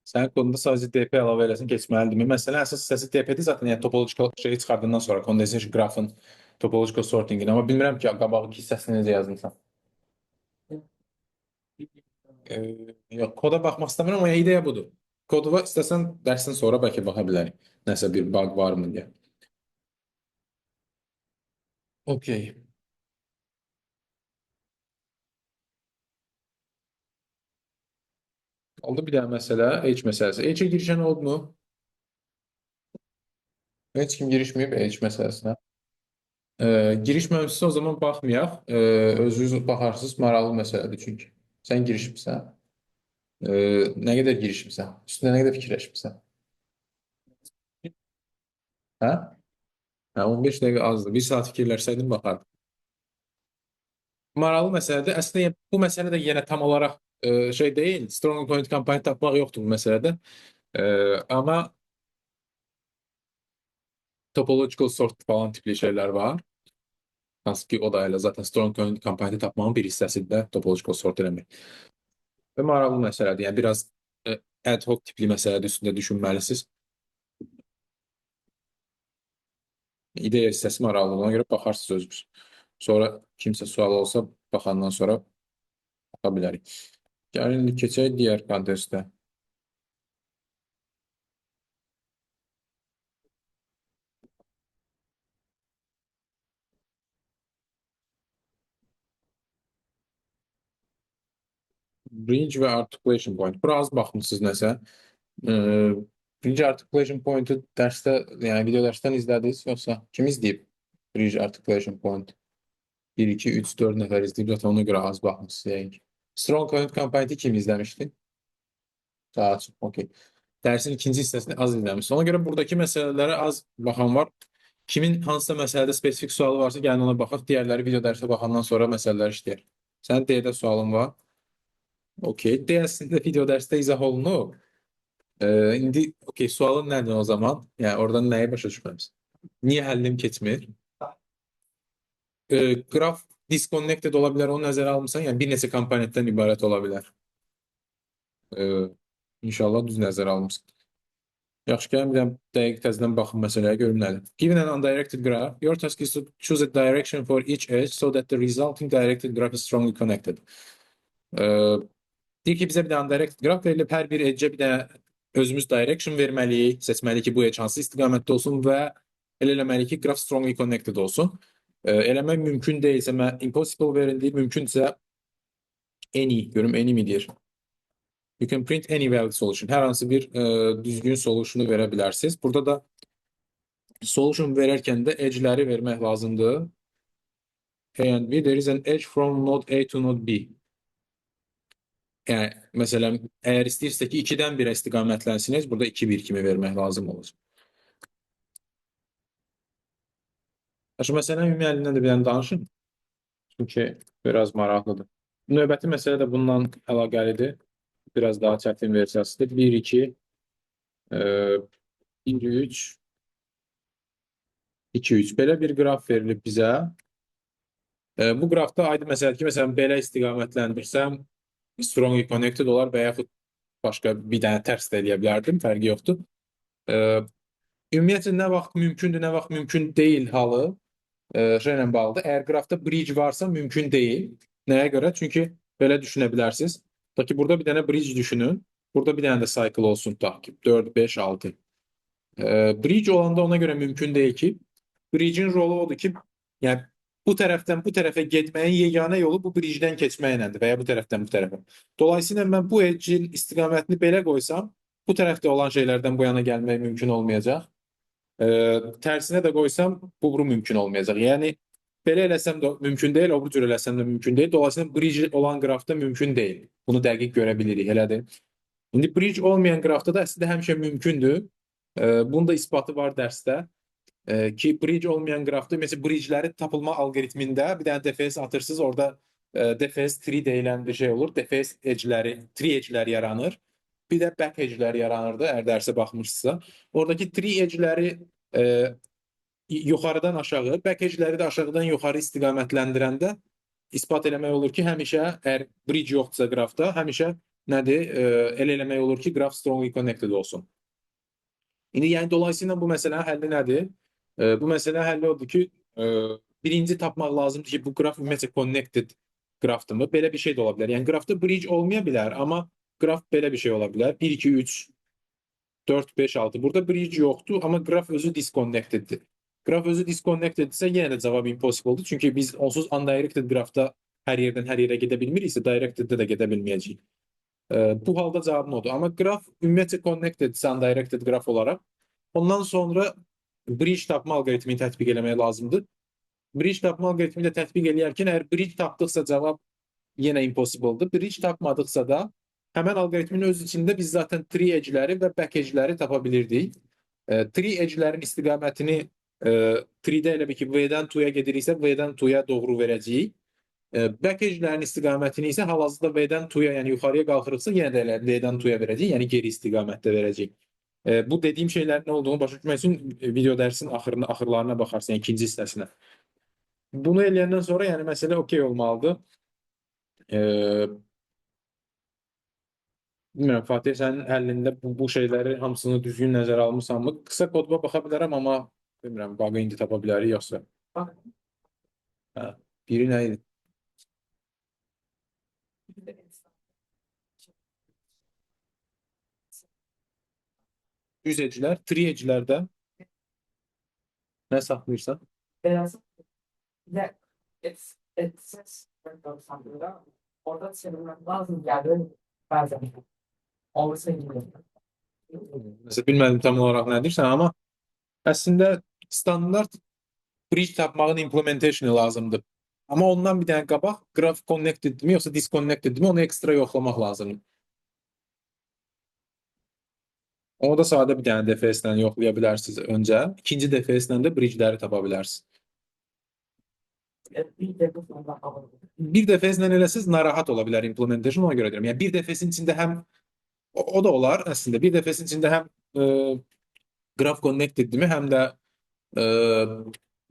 Sənin kodunda sadəcə DP əlavə eləsin, keçməlidirmi? Məsələn, əsas hissəsi DP-dir zaten, yəni topological şeyi çıxardığından sonra condensation qrafın topological sortingini. Amma bilmirəm ki, qabaqki hissəsini necə yazmısan. Yox, koda baxmaq istəmirəm, amma ideya budur. Kodu istəsən dərsin sonra bəlkə baxa bilərik. Nəsə bir bug varmı deyə. Okey. Oldu bir daha mesela H meselesi. H'e girişen oldu mu? Hiç kim girişmeyip H meselesine. Girişməmişsə o zaman baxmayaq. Özünüz baxarsınız, maraqlı məsələdir çünki. Sən girişmisən. Nə qədər girişmisən? Üstündə nə qədər fikirləşmisən? Hə? Hə, 15 dəqiqə azdır. Bir saat fikirləşsəydin baxardım. Maraqlı məsələdir. Əslində bu məsələ də yenə tam olaraq şey deyil. Strong point kampanya tapmaq yoxdur bu məsələdə. Amma topological sort falan tipli şeylər var. Hansı ki o da elə zaten strong point kampanya tapmağın bir hissəsidir də topological sort eləmək. Və maraqlı məsələdir. Yəni biraz ad hoc tipli məsələdir üstündə düşünməlisiniz. İdeya hissəsi maraqlı. Ona görə baxarsınız özünüz. Sonra kimsə sual olsa baxandan sonra baxa bilərik. Gəlin indi keçək digər kontekstə. Bridge və articulation point. Bura az baxmısınız nəsə. E, Bridge articulation point'u dərsdə, yəni video dərsdən izlədiniz yoxsa kim izləyib? Bridge articulation point. 1, 2, 3, 4 nəfər izləyib. Zaten ona görə az baxmısınız. Yəni. Strong point kampanyayı kim izləmişdi? Daha çox. Okey. Dərsin ikinci hissəsini az izləmişsiniz. Ona görə buradakı məsələlərə az baxan var. Kimin hansısa məsələdə spesifik sualı varsa gəlin ona baxaq. Digərləri video dərsə baxandan sonra məsələlər işləyər. Sənin D-də sualın var. Okey. D əslində video dərsdə izah olunub. İndi okey, sualın nədir o zaman? Yəni oradan nəyi başa düşməmiz? Niyə həllim keçmir? Qraf disconnected ola bilər, onu nəzərə almısan? Yəni bir neçə komponentdən ibarət ola bilər. Ee, İnşallah düz nəzərə almısan. Yaxşı, gəlin bir dəqiq təzədən baxın məsələyə, görüm nədir. Given an undirected graph, your task is to choose a direction for each edge so that the resulting directed graph is strongly connected. Ee, Deyir ki, bizə bir dənə undirected graph verilib, hər bir edge-ə bir dənə özümüz direction verməliyik, seçməliyik ki, bu edge hansı istiqamətdə olsun və elə eləməliyik ki, graph strongly connected olsun. Eləmək mümkün deyilsə, impossible verildi, mümkünsə any, görüm any mi deyir? You can print any valid solution. Hər hansı bir düzgün solutionu verə bilərsiniz. Burada da solution verərkən də edge'ləri vermək lazımdır. A and B, there is an edge from node A to node B. Yəni, məsələn, əgər istəyirsə ki, 2-dən 1-ə istiqamətlənsiniz, burada 2-1 kimi vermək lazım olur. Şu məsələn, ümumi əlindən də bir dənə danışın. Çünki biraz maraqlıdır. Növbəti məsələ də bundan əlaqəlidir. Biraz daha çətin versiyasıdır. 1, 2, 1, 3, 2, 3. Belə bir qraf verilib bizə. Bu qrafda aydın məsələdir ki, məsələn, belə istiqamətləndirsəm, strongly connected olar və yaxud başqa bir dənə tərs də eləyə bilərdim, fərqi yoxdur. Ümumiyyətlə, nə vaxt mümkündür, nə vaxt mümkün deyil halı şeylə bağlıdır. Əgər qrafda bridge varsa, mümkün deyil. Nəyə görə? Çünki belə düşünə bilərsiniz. Ta ki, burada bir dənə bridge düşünün. Burada bir dənə də cycle olsun, ta ki, 4, 5, 6. Bridge olanda ona görə mümkün deyil ki, bridge'in rolu odur ki, yəni bu tərəfdən bu tərəfə getməyin yeganə yolu bu bridge'dən keçməklədir və ya bu tərəfdən bu tərəfə. Dolayısıyla mən bu edge'in istiqamətini belə qoysam, bu tərəfdə olan şeylərdən bu yana gəlmək mümkün olmayacaq. Tərsinə də qoysam, bu mümkün olmayacaq. Yəni belə eləsəm də mümkün deyil, o cür eləsəm də mümkün deyil. Dolayısıyla bridge olan qrafda mümkün deyil. Bunu dəqiq görə bilirik, elədir. İndi bridge olmayan qrafda da əslində həmişə mümkündür. Bunun da isbatı var dərsdə. Ki bridge olmayan qrafda, mesela bridge'ləri tapılma algoritmində bir dənə DFS atırsınız, orada DFS tree deyilən bir şey olur. DFS edge'ləri, tree edge'ləri yaranır. Bir də back edge'ləri yaranırdı, əgər dərsə baxmışsınızsa. Oradakı tree edge'ləri yuxarıdan aşağı, back edge'ləri də aşağıdan yuxarı istiqamətləndirəndə isbat eləmək olur ki, həmişə əgər bridge yoxdursa qrafda, həmişə nədir? Elə eləmək olur ki, qraf strongly connected olsun. İndi yəni dolayısıyla bu məsələnin həlli nədir? Bu məsələ həlli odur ki, birinci tapmaq lazımdır ki, bu qraf ümumiyyətlə connected qrafdırmı? Belə bir şey də ola bilər. Yəni qrafda bridge olmaya bilər, amma qraf belə bir şey ola bilər. 1, 2, 3, 4, 5, 6. Burada bridge yoxdur, amma qraf özü disconnecteddir. Qraf özü disconnectedsə yenə də cavab impossible-dur. Çünki biz onsuz undirected qrafda hər yerdən hər yerə gedə bilmiriksə, directed-də də gedə bilməyəcəyik. Bu halda cavabın odur. Amma qraf ümumiyyətcə connected-sə undirected qraf olaraq, ondan sonra bridge tapma algoritmini tətbiq eləmək lazımdır. Bridge tapma algoritmini də tətbiq eləyərkən əgər bridge tapdıqsa cavab yenə impossible-dır. Bridge tapmadıqsa da həmən algoritmin öz içində biz zaten tree edge-ləri və back edge-ləri tapa bilirdik. Tree edge-lərin istiqamətini treedə elə bir ki V-dən to-ya gediriksə V-dən to-ya doğru verəcəyik. Back edge-lərin istiqamətini isə hal-hazırda V-dən to-ya, yəni yuxarıya qalxırıqsa yenə də elə V-dən to-ya verəcəyik, yəni geri istiqamətdə verəcəyik. Bu dediyim şeylərin nə olduğunu başa düşmək üçün video dərsin axırlarına baxarsan, yəni ikinci hissəsinə. Bunu eləyəndən sonra yəni məsələ okey olmalıdır. Bilmirəm, Fatih, sənin əlində bu şeyləri hamısını düzgün nəzərə almısanmı? Qısa koduma baxa bilərəm, amma bilmirəm, bağı indi tapa bilərik, yoxsa? Biri nə idi? Düz edcilər, tree edclərdə nə saxlayırsan? Orada çevirmek lazım geldi bazen. Olursa gibi. Mesela bilmədim tam olaraq nə deyirsən, amma əslində standart bridge tapmağın implementationu lazımdır. Amma ondan bir dənə qabaq graph connected-mi yoxsa disconnected-mi onu ekstra yoxlamaq lazımdır. Onu da sadə bir dənə DFS-lə yoxlaya bilərsiniz öncə. İkinci DFS-lə də bridge-ləri tapa bilərsiniz. Bir DFS-lə eləsiniz narahat ola bilər implementation, ona görə deyirəm. Yəni bir DFS-in içində həm o da olar əslində. Bir DFS-in içində həm graph connected-mi, həm də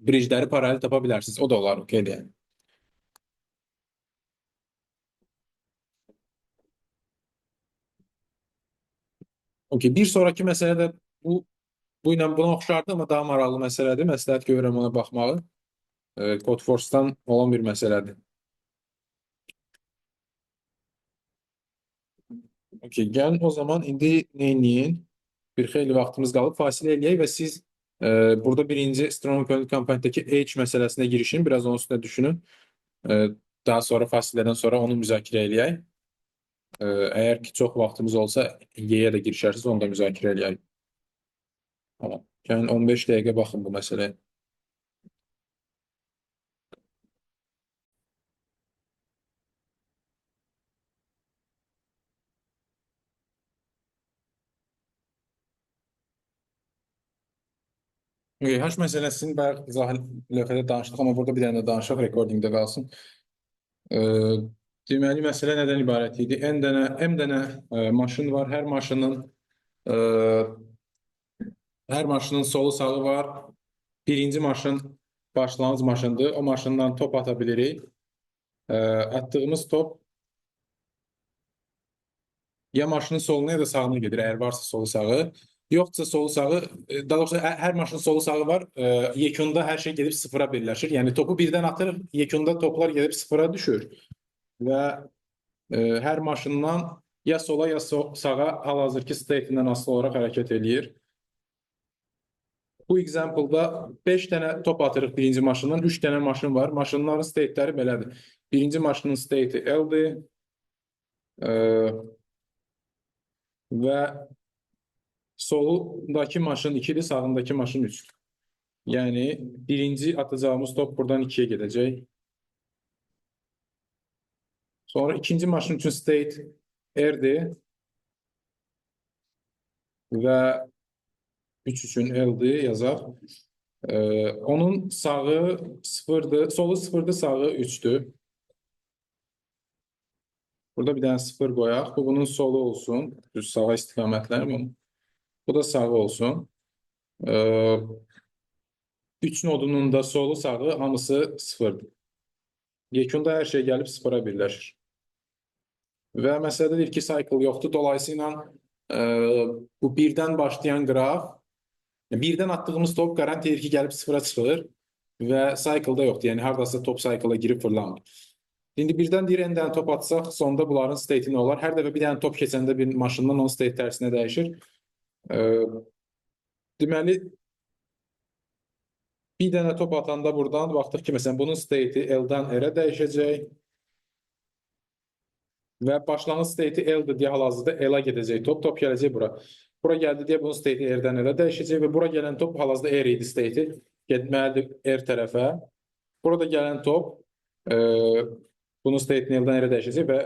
bridge-ləri paralel tapa bilərsiniz. O da olar, okeydir yəni. Okey, bir sonraki məsələ də bu ilə buna oxşardır, amma daha maraqlı məsələdir. Məsləhət görürəm ona baxmağı. Codeforce-dan olan bir məsələdir. Okey, gəlin o zaman indi neyləyin? Bir xeyli vaxtımız qalıb, fasilə eləyək və siz burada birinci Strong Economic Component'dəki H məsələsinə girişin, biraz onun üstündə düşünün. Daha sonra fasilədən sonra onu müzakirə eləyək. Əgər ki, çox vaxtımız olsa, Y-yə də girişərsiniz, onu da müzakirə eləyək. Tamam. Yəni 15 dəqiqə baxın bu məsələyə. H məsələsini bayaq izah lövhədə danışdıq, amma burada bir dənə də danışaq, recordingdə qalsın. Deməli, məsələ nədən ibarət idi? M dənə maşın var, hər maşının solu sağı var. Birinci maşın başlanğıc maşındır, o maşından top ata bilirik. Atdığımız top ya maşının soluna ya da sağına gedir, əgər varsa solu sağı. Yoxsa solu sağı, daha doğrusu hər maşının solu sağı var, yekunda hər şey gedib sıfıra birləşir. Yəni topu birdən atırıq, yekunda toplar gedib sıfıra düşür. Və hər maşından ya sola ya sağa hal-hazırki state-dən asılı olaraq hərəkət eləyir. Bu example-da 5 dənə top atırıq birinci maşından, 3 dənə maşın var. Maşınların state-ləri belədir. Birinci maşının state-i L-dir və solundakı maşın 2-dir, sağındakı maşın 3-dür. Yəni birinci atacağımız top buradan 2-yə gedəcək. Sonra ikinci maşın üçün state R-dir və 3 üçün L-dir yazaq. Onun sağı 0-dır, solu 0-dır, sağı 3-dür. Burada bir dənə 0 qoyaq. Bu bunun solu olsun. Düz sağa istiqamətlənir. Bu da sağı olsun. 3 nodunun da solu sağı hamısı 0-dır. Yekunda hər şey gəlib 0-a birləşir. Və məsələdə deyir ki, cycle yoxdur. Dolayısıyla bu birdən başlayan qraf, birdən atdığımız top garanti edir ki, gəlib 0-a çıxır və cycle-da yoxdur. Yəni, haradasa top cycle-a girib fırlanmır. İndi birdən deyir, n dənə top atsaq, sonda bunların state-i nə olar? Hər dəfə bir dənə top keçəndə bir maşından onun state tərsinə dəyişir. Deməli, Bir dənə top atanda buradan baxdıq ki, məsələn, bunun state'i L-dan R-ə dəyişəcək və başlanğıc state'i L-dir deyə hal-hazırda L-a gedəcək top. Top gələcək bura. Bura gəldi deyə bunun state'i R-dən L-ə dəyişəcək və bura gələn top hal-hazırda R idi state'i. Getməlidir R tərəfə. Burada gələn top bunun state'ini L-dan R-ə dəyişəcək və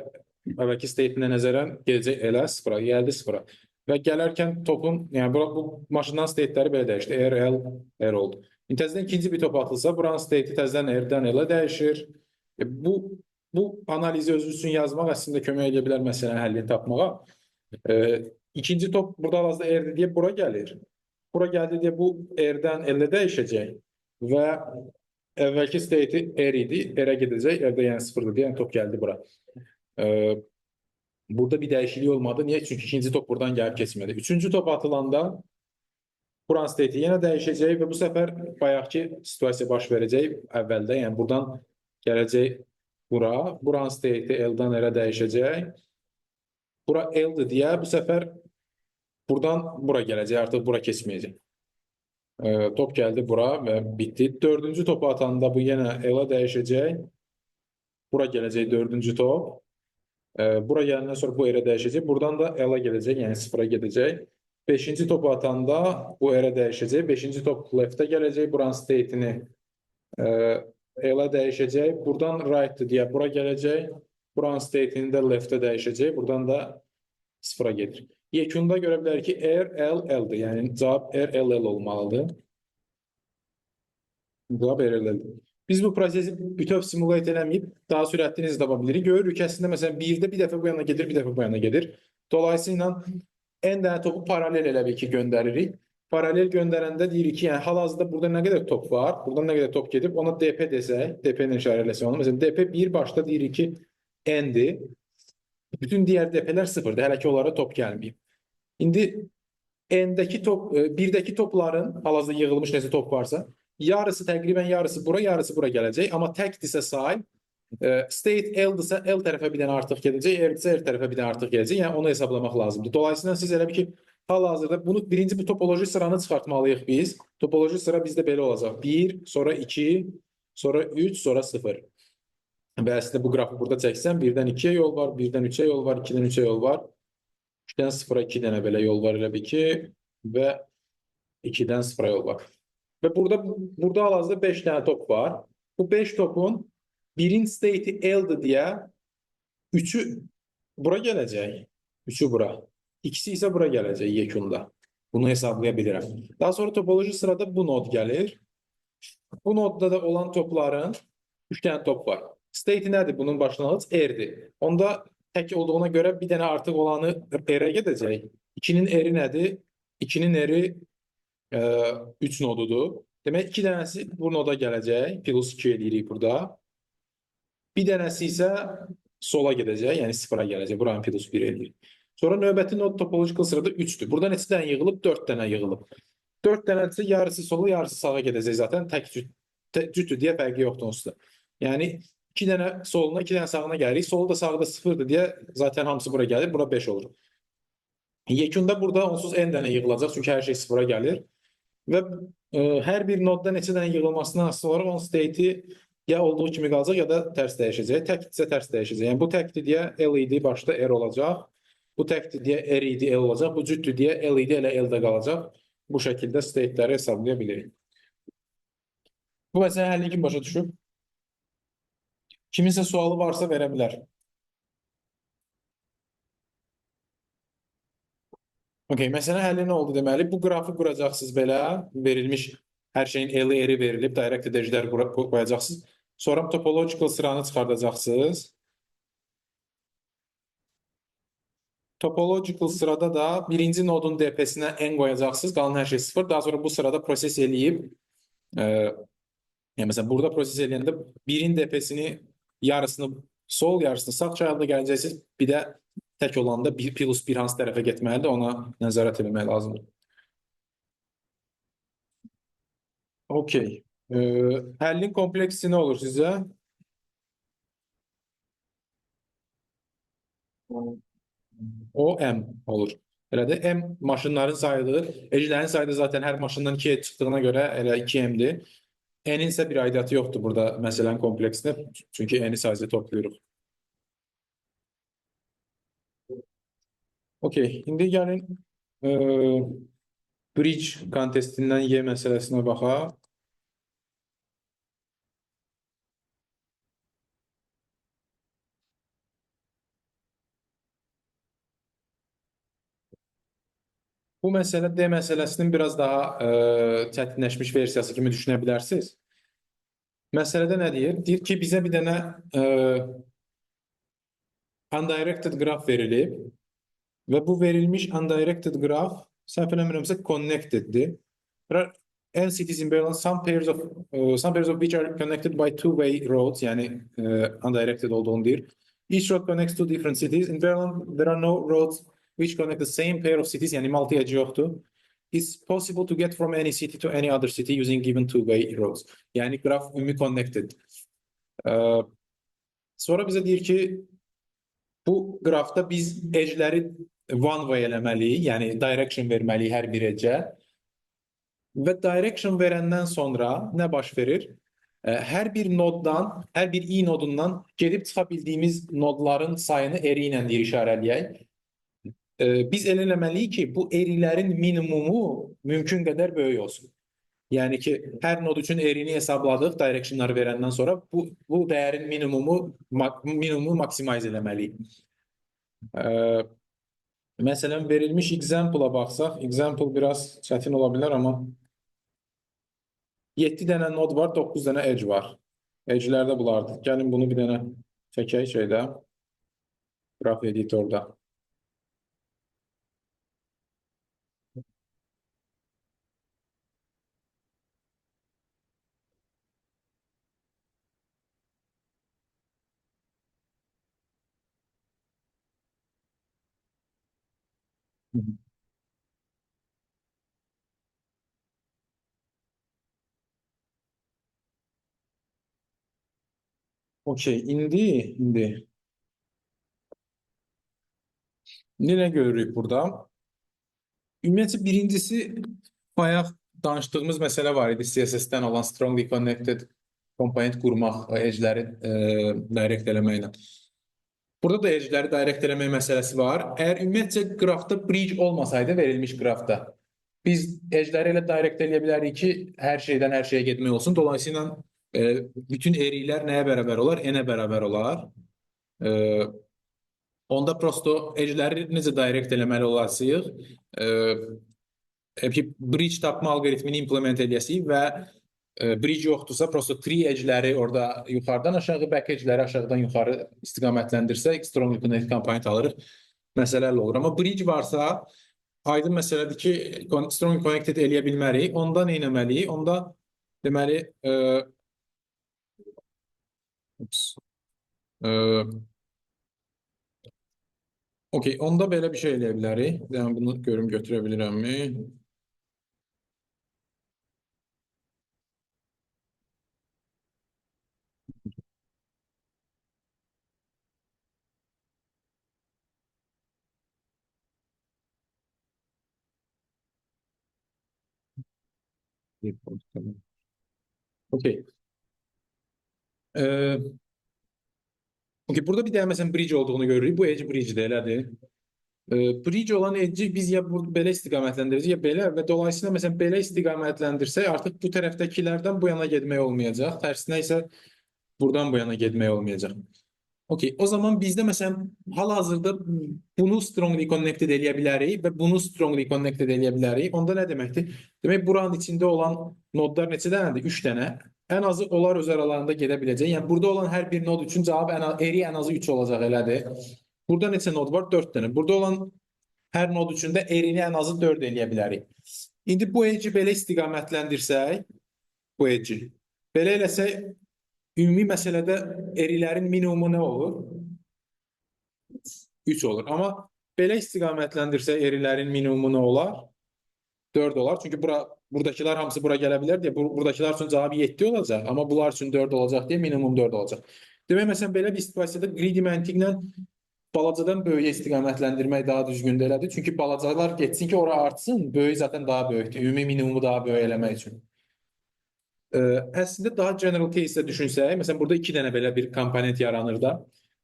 əvvəlki state'inə nəzərən gedəcək L-ə, sıfıra, gəldi sıfıra. Və gələrkən topun, yəni bu maşından state'ləri belə dəyişdi. R, L, R oldu. Təzədən ikinci bir top atılsa, buranın state'i təzədən R-dən L-ə dəyişir. Bu analizi özü üçün yazmaq əslində kömək edə bilər məsələnin həllini tapmağa. İkinci top burada hal-hazırda R-dir deyə bura gəlir. Bura gəldi deyə bu R-dən L-ə dəyişəcək və əvvəlki state'i R idi, R-ə gedəcək, R-də yəni sıfırdır deyə yəni top gəldi bura. Burada bir dəyişiklik olmadı. Niyə? Çünki ikinci top buradan gəlib keçmədi. Üçüncü top atılanda buranın state'i yenə dəyişəcək və bu səfər bayaqki situasiya baş verəcək əvvəldə. Yəni buradan gələcək bura. Buranın state'i L-dan R-ə dəyişəcək. Bura L-dir deyə bu səfər buradan bura gələcək. Artıq bura keçməyəcək. Top gəldi bura və bitdi. Dördüncü topu atanda bu yenə L-a dəyişəcək. Bura gələcək dördüncü top. Bura gələndən sonra bu R-ə dəyişəcək. Buradan da L-a gələcək, yəni sıfıra gedəcək. Beşinci topu atanda bu R-ə dəyişəcək. Beşinci top left-ə gələcək. Buranın state'ini L-a dəyişəcək. Buradan right-dir deyə bura gələcək. Buranın state'ini də left-ə dəyişəcək. Buradan da sıfıra gedir. Yekunda görə bilərik ki, R, L, L-dir. Yəni cavab R, L, L olmalıdır. Cavab R, L, L-dir. Biz bu prosesi bütöv simulate eləməyib, daha sürətli necə tapa bilirik. Görürük ki, əslində, məsələn, birdə bir dəfə bu yana gedir, bir dəfə bu yana gedir. Dolayısıyla n dənə topu paralel elə bil ki, göndəririk. Paralel göndərəndə deyirik ki, yəni hal-hazırda burada nə qədər top var, buradan nə qədər top gedib, ona DP desək, DP ilə işarə eləsək onu. Məsələn, DP bir başda deyirik ki, n-dir. Bütün digər DP-lər sıfırdır, hələ ki, onlara top gəlməyib. İndi n-dəki top, birdəki topların, hal-hazırda yığılmış necə top varsa, yarısı təqribən yarısı bura gələcək. Amma təkdirsə say, state L-dırsa L tərəfə bir dənə artıq gedəcək, R-dirsə R tərəfə bir dənə artıq gələcək. Yəni onu hesablamaq lazımdır. Dolayısıyla siz elə bir ki, hal-hazırda bunu birinci bu topoloji sıranı çıxartmalıyıq biz. Topoloji sıra bizdə belə olacaq. 1, sonra 2, sonra 3, sonra 0. Və əslində bu qrafı burada çəksəm, 1-dən 2-yə yol var, 1-dən 3-ə yol var, 2-dən 3-ə yol var. 3-dən 0-a 2 dənə belə yol var elə bir ki və 2-dən 0-a yol var. Və burada hal-hazırda 5 dənə top var. Bu 5 topun birin state'i L-dir deyə 3'ü bura gələcək. 3'ü bura. İkisi isə bura gələcək yekunda. Bunu hesablaya bilirəm. Daha sonra topoloji sırada bu nod gəlir. Bu nodda da olan topların 3 dənə top var. State'i nədir? Bunun başlanğıc R-dir. Onda tək olduğuna görə bir dənə artıq olanı R-ə gedəcək. 2-nin R-i nədir? 2-nin R-i 3 nodudur. Demək 2 dənəsi bu noda gələcək. Plus 2 edirik burada. Bir dənəsi isə sola gedəcək. Yəni 0-a gələcək. Buranın plus 1 edirik. Sonra növbəti nod topological sırada 3-dür. Burada neçə dənə yığılıb? 4 dənə yığılıb. 4 dənəsi yarısı sola, yarısı sağa gedəcək zaten. Tək cütdür deyə fərqi yoxdur onsuz da. Yəni 2 dənə soluna, 2 dənə sağına gəlirik. Solu da sağda 0-dır deyə zaten hamısı bura gəlir. Bura 5 olur. Yekunda burada onsuz n dənə yığılacaq. Çünki hər şey 0-a gəlir. Və hər bir nodda neçə dənə yığılmasından asılı olaraq onun state'i ya olduğu kimi qalacaq, ya da tərs dəyişəcək. Təkdirsə tərs dəyişəcək. Yəni bu təkdir deyə L idi, başda R olacaq. Bu təkdir deyə R idi, L olacaq. Bu cütdür deyə L idi, elə L-də qalacaq. Bu şəkildə state'ləri hesablaya bilirik. Bu məsələ həlli kim başa düşüb? Kiminsə sualı varsa verə bilər. Okay, məsələ həlli nə oldu deməli? Bu qrafı quracaqsınız belə, verilmiş hər şeyin L-i, R-i verilib, direct edəcəklər qoyacaqsınız. Sonra topological sıranı çıxardacaqsınız. Topological sırada da birinci nodun DP-sinə n qoyacaqsınız, qalan hər şey 0. Daha sonra bu sırada proses eləyib, yəni məsələn burada proses eləyəndə birin DP-sini yarısını sol, yarısını sağ çayında gələcəksiniz. Bir də tək olanda plus 1 hansı tərəfə getməlidir, ona nəzarət etmək lazımdır. Okey. Həllin kompleksi nə olur sizə? O M olur. Elə də M maşınların sayıdır. Eclərin sayı da zaten hər maşından 2'ye çıxdığına görə elə 2M'dir. N'in isə bir aidiyyatı yoxdur burada məsələnin kompleksində. Çünki N'i sadəcə toplayırıq. Okey. İndi gəlin e, bridge kontestindən Y məsələsinə baxaq. Bu məsələ D məsələsinin biraz daha çətinləşmiş versiyası kimi düşünə bilərsiniz. Məsələdə nə deyir? Deyir ki, bizə bir dənə undirected graph verilib və bu verilmiş undirected graph səhv eləmirəmsə connecteddir. There are n cities in Berlin, some pairs of which are connected by two-way roads, yani undirected olduğunu deyir. Each road connects two different cities. In Berlin, there are no roads which connect the same pair of cities, yani multi-edge yoktur. It's possible to get from any city to any other city using given two-way roads. Yani graf ümumi connected. Sonra bizə deyir ki, bu qrafda biz edgeləri one way eləməliyik, yəni direction verməliyik hər bir edge'ə. Və direction verəndən sonra nə baş verir? Hər bir noddan, hər bir i nodundan gedib çıxa bildiyimiz nodların sayını eri ilə deyir işarələyək. Biz elə eləməliyik ki, bu erilərin minimumu mümkün qədər böyük olsun. Yəni ki, hər nod üçün erini hesabladıq directionları verəndən sonra bu dəyərin minimumu maksimize eləməliyik. Məsələn, verilmiş example-a baxsaq, example biraz çətin ola bilər, amma 7 dənə nod var, 9 dənə edge var. Edge'lərdə bulardır. Gəlin bunu bir dənə çəkək şeydə, graph editorda. Okey, indi nə görürük burada? Ümumiyyətlə, birincisi bayaq danışdığımız məsələ var idi, CSS-dən olan strongly connected komponent qurmaq, edge'ləri direct eləməklə. Burada da edge'ləri direct eləmək məsələsi var. Əgər ümumiyyətcə qrafda bridge olmasaydı, verilmiş qrafda, biz edge'ləri elə direct eləyə bilərik ki, hər şeydən hər şeyə getmək olsun. Dolayısıyla bütün erilər nəyə bərabər olar? N-ə bərabər olar. Onda prosto edge'ləri necə direct eləməli olasıyıq? Bridge tapma algoritmini implement edəsiyik və bridge yoxdursa, prosto tree edge'ləri orada yuxarıdan aşağı, back edge'ləri aşağıdan yuxarı istiqamətləndirsək, strongly connected komponent alırıq, məsələlər olur. Amma bridge varsa, aydın məsələdir ki, strongly connected eləyə bilmərik. Onda nə etməliyik? Onda deməli, okey, onda belə bir şey eləyə bilərik. Yəni, bunu görüm götürə bilirəmmi? Okey. Okey, burada bir dənə məsələn bridge olduğunu görürük. Bu edge bridge-dir, elədir. Bridge olan edge biz ya belə istiqamətləndirəcəyik, ya belə və dolayısıyla məsələn belə istiqamətləndirsək artıq bu tərəfdəkilərdən bu yana getmək olmayacaq. Tərsinə isə buradan bu yana getmək olmayacaq. Okey, o zaman bizdə məsələn hal-hazırda bunu strongly connected eləyə bilərik və bunu strongly connected eləyə bilərik. Onda nə deməkdir? Demək, buranın içində olan nodlar neçə dənədir? 3 dənə. Ən azı onlar öz aralarında gedə biləcək. Yəni burada olan hər bir nod üçün cavab eri ən azı 3 olacaq, elədir. Burada neçə nod var? 4 dənə. Burada olan hər nod üçün də erini ən azı 4 eləyə bilərik. İndi bu edge'i belə istiqamətləndirsək, bu edge'i belə eləsək, ümumi məsələdə erilərin minimumu nə olur? 3 olur. Amma belə istiqamətləndirsək erilərin minimumu nə olar? 4 olar. Çünki buradakılar hamısı bura gələ bilər deyə buradakılar üçün cavab 7 olacaq. Amma bunlar üçün 4 olacaq deyə minimum 4 olacaq. Demək, məsələn, belə bir situasiyada greedy məntiqlə balacadan böyüyə istiqamətləndirmək daha düzgündür, elədir. Çünki balacalar getsin ki, ora artsın, böyük zaten daha böyükdür. Ümumi minimumu daha böyük eləmək üçün. Əslində daha general case-də düşünsək, məsələn burada 2 dənə belə bir komponent yaranır da.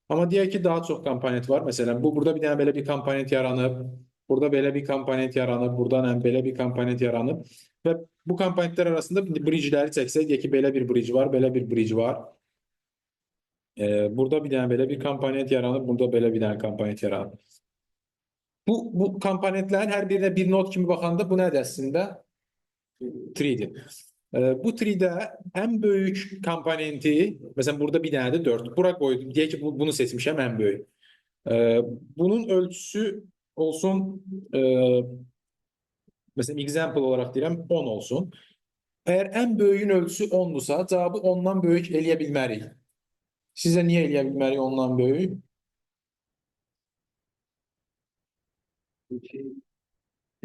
Amma deyək ki, daha çox komponent var. Məsələn, burada bir dənə belə bir komponent yaranıb, burada belə bir komponent yaranıb, buradan belə bir komponent yaranıb və bu komponentlər arasında bridge-ləri çəksək, deyək ki, belə bir bridge var, belə bir bridge var. Burada bir dənə belə bir komponent yaranıb, burada belə bir dənə komponent yaranıb. Bu komponentlərin hər birinə bir nod kimi baxanda bu nədir əslində? Tree'dir. Bu tree'də ən böyük komponenti, məsələn burada bir dənədir 4. Bura qoydum. Deyək ki, bunu seçmişəm ən böyük. Bunun ölçüsü olsun, məsələn example olaraq deyirəm 10 olsun. Əgər ən böyüyün ölçüsü 10-dursa, cavabı ondan böyük eləyə bilmərik. Sizə niyə eləyə bilmərik ondan böyük?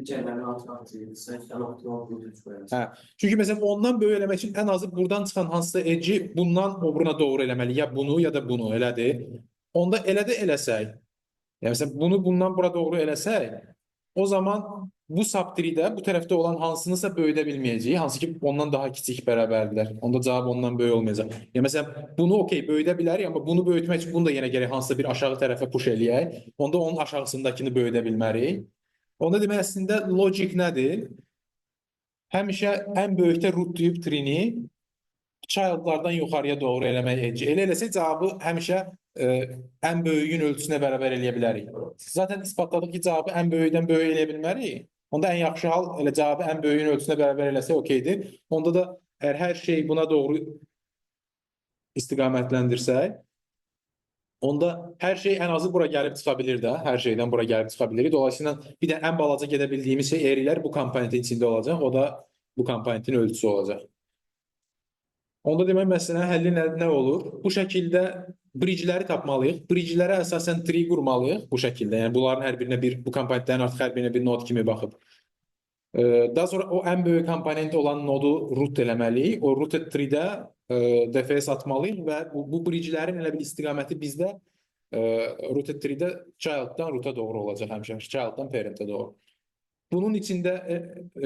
Cəmlərin altına atılırsa, sən optimal bir qoyarsan. Çünki məsələn ondan böyük eləmək üçün ən azı buradan çıxan hansısa edge bundan o buruna doğru eləməli. Ya bunu ya da bunu elədir. Onda elə də eləsək, yəni məsələn bunu bundan bura doğru eləsək, o zaman bu subtree-də bu tərəfdə olan hansınısa böyüdə bilməyəcəyik, hansı ki ondan daha kiçik bərabərdirlər. Onda cavab ondan böyük olmayacaq. Yəni məsələn bunu okey böyüdə bilərik, amma bunu böyütmək üçün bunu da yenə gərək hansısa bir aşağı tərəfə push eləyək. Onda onun aşağısındakını böyüdə bilmərik. Onda demək əslində logic nədir? Həmişə ən böyükdə root deyib tree-ni childlardan yuxarıya doğru eləmək edge. Elə eləsək cavabı həmişə ən böyüyün ölçüsünə bərabər eləyə bilərik. Zaten isbatladıq ki, cavabı ən böyükdən böyük eləyə bilmərik. Onda ən yaxşı hal elə cavabı ən böyüyün ölçüsünə bərabər eləsək okeydir. Onda da əgər hər şey buna doğru istiqamətləndirsək, onda hər şey ən azı bura gəlib çıxa bilir də. Hər şeydən bura gəlib çıxa bilir. Dolayısıyla bir də ən balaca gedə bildiyimiz şey eğrilər bu komponentin içində olacaq. O da bu komponentin ölçüsü olacaq. Onda demək məsələn həlli nə olur? Bu şəkildə bridge-ləri tapmalıyıq. Bridge-lərə əsasən tree qurmalıyıq bu şəkildə. Yəni bunların hər birinə bu komponentlərin artıq hər birinə bir nod kimi baxıb. Daha sonra o ən böyük komponent olan nodu root eləməliyik. O rooted tree-də DFS atmalıyıq və bu bridge-lərin elə bir istiqaməti bizdə rooted tree-də child'dan root'a doğru olacaq həmişə. Child'dan parent'ə doğru. Bunun içində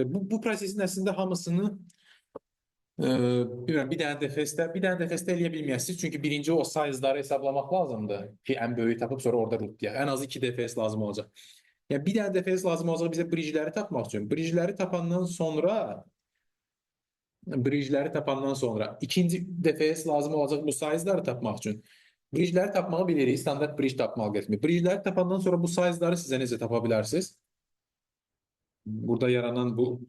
bu prosesin əslində hamısını bilmirəm, bir dənə dəfəsdə eləyə bilməyəsiniz. Çünki birinci o size'ları hesablamaq lazımdır ki, ən böyüyü tapıb sonra orada root deyək. Ən az 2 dəfəs lazım olacaq. Yəni bir dənə dəfəs lazım olacaq bizə bridge-ləri tapmaq üçün. Bridge-ləri tapandan sonra ikinci dəfəs lazım olacaq bu size'ları tapmaq üçün. Bridge-ləri tapmağı bilirik, standart bridge tapmağı getmir. Bridge-ləri tapandan sonra bu size'ları sizə necə tapa bilərsiniz? Burada yaranan bu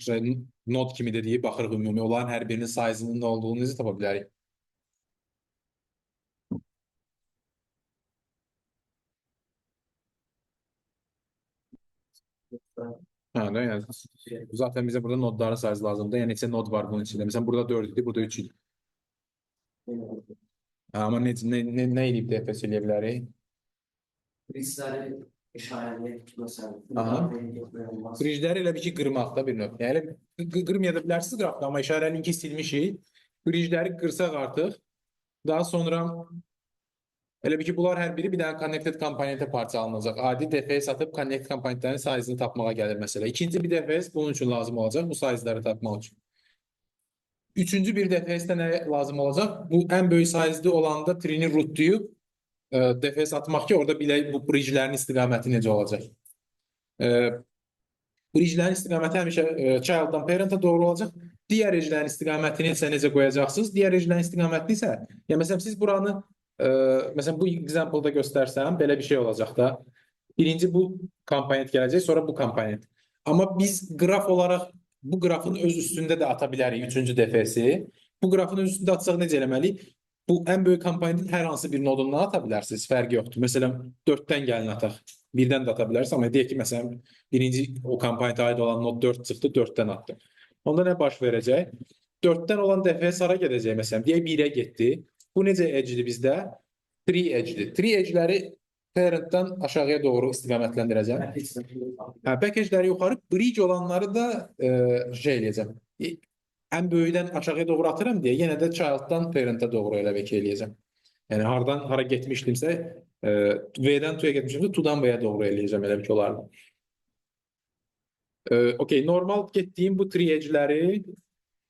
nod kimi dediyi baxırıq ümumi. Onların hər birinin size'ının nə olduğunu necə tapa bilərik? Yəni, zaten bizə burada nodların size lazımdır. Yəni neçə nod var bunun içində? Məsələn burada 4 idi, burada 3 idi. Amma nə edib DFS eləyə bilərik? Bridge-ləri işarələyək, məsələn. Bridge-ləri elə bir ki, qırmaqda bir növ. Yəni, qırmaya da bilərsiniz qrafda, amma işarənin ki, silmişik. Bridge-ləri qırsaq artıq. Daha sonra elə bir ki, bunlar hər biri bir dənə connected komponentə parçalanacaq. Adi DFS atıb connected komponentlərin size-ını tapmağa gəlir məsələ. İkinci bir DFS bunun üçün lazım olacaq, bu size-ları tapmaq üçün. Üçüncü bir DFS-də nə lazım olacaq? Bu ən böyük size-də olanda tree-ni root-duyub DFS atmaq ki, orada bilək bu bridge-lərin istiqaməti necə olacaq. Bridge-lərin istiqaməti həmişə child'dan parent'a doğru olacaq. Digər edge-lərin istiqamətini isə necə qoyacaqsınız? Digər edge-lərin istiqamətini isə, yəni məsələn siz buranı məsələn bu example-da göstərsəm belə bir şey olacaq da. Birinci bu komponent gələcək, sonra bu komponent. Amma biz qraf olaraq bu qrafın öz üstündə də ata bilərik üçüncü DFS-i. Bu qrafın öz üstündə atsaq necə eləməliyik? Bu ən böyük komponentin hər hansı bir nodundan ata bilərsiniz, fərqi yoxdur. Məsələn 4-dən gəlin ataq. 1-dən də ata bilərsiniz, amma deyək ki, məsələn birinci o komponentə aid olan nod 4 çıxdı, 4-dən atdı. Onda nə baş verəcək? 4-dən olan DFS hara gedəcək məsələn? Deyək 1-ə getdi. Bu necə edge-dir bizdə? 3 edge-dir. 3 edge-ləri parent-dan aşağıya doğru istiqamətləndirəcəm. Package-ləri yuxarı, bridge olanları da şey eləyəcəm. Ən böyükdən aşağıya doğru atıram deyə yenə də child-dan parent-a doğru elə bir eləyəcəm. Yəni hardan hara getmişdimsə V-dən to-ya getmişimsə to-dan V-yə doğru eləyəcəm elə bir ki olardı. Okay, normal getdiyim bu 3 edge-ləri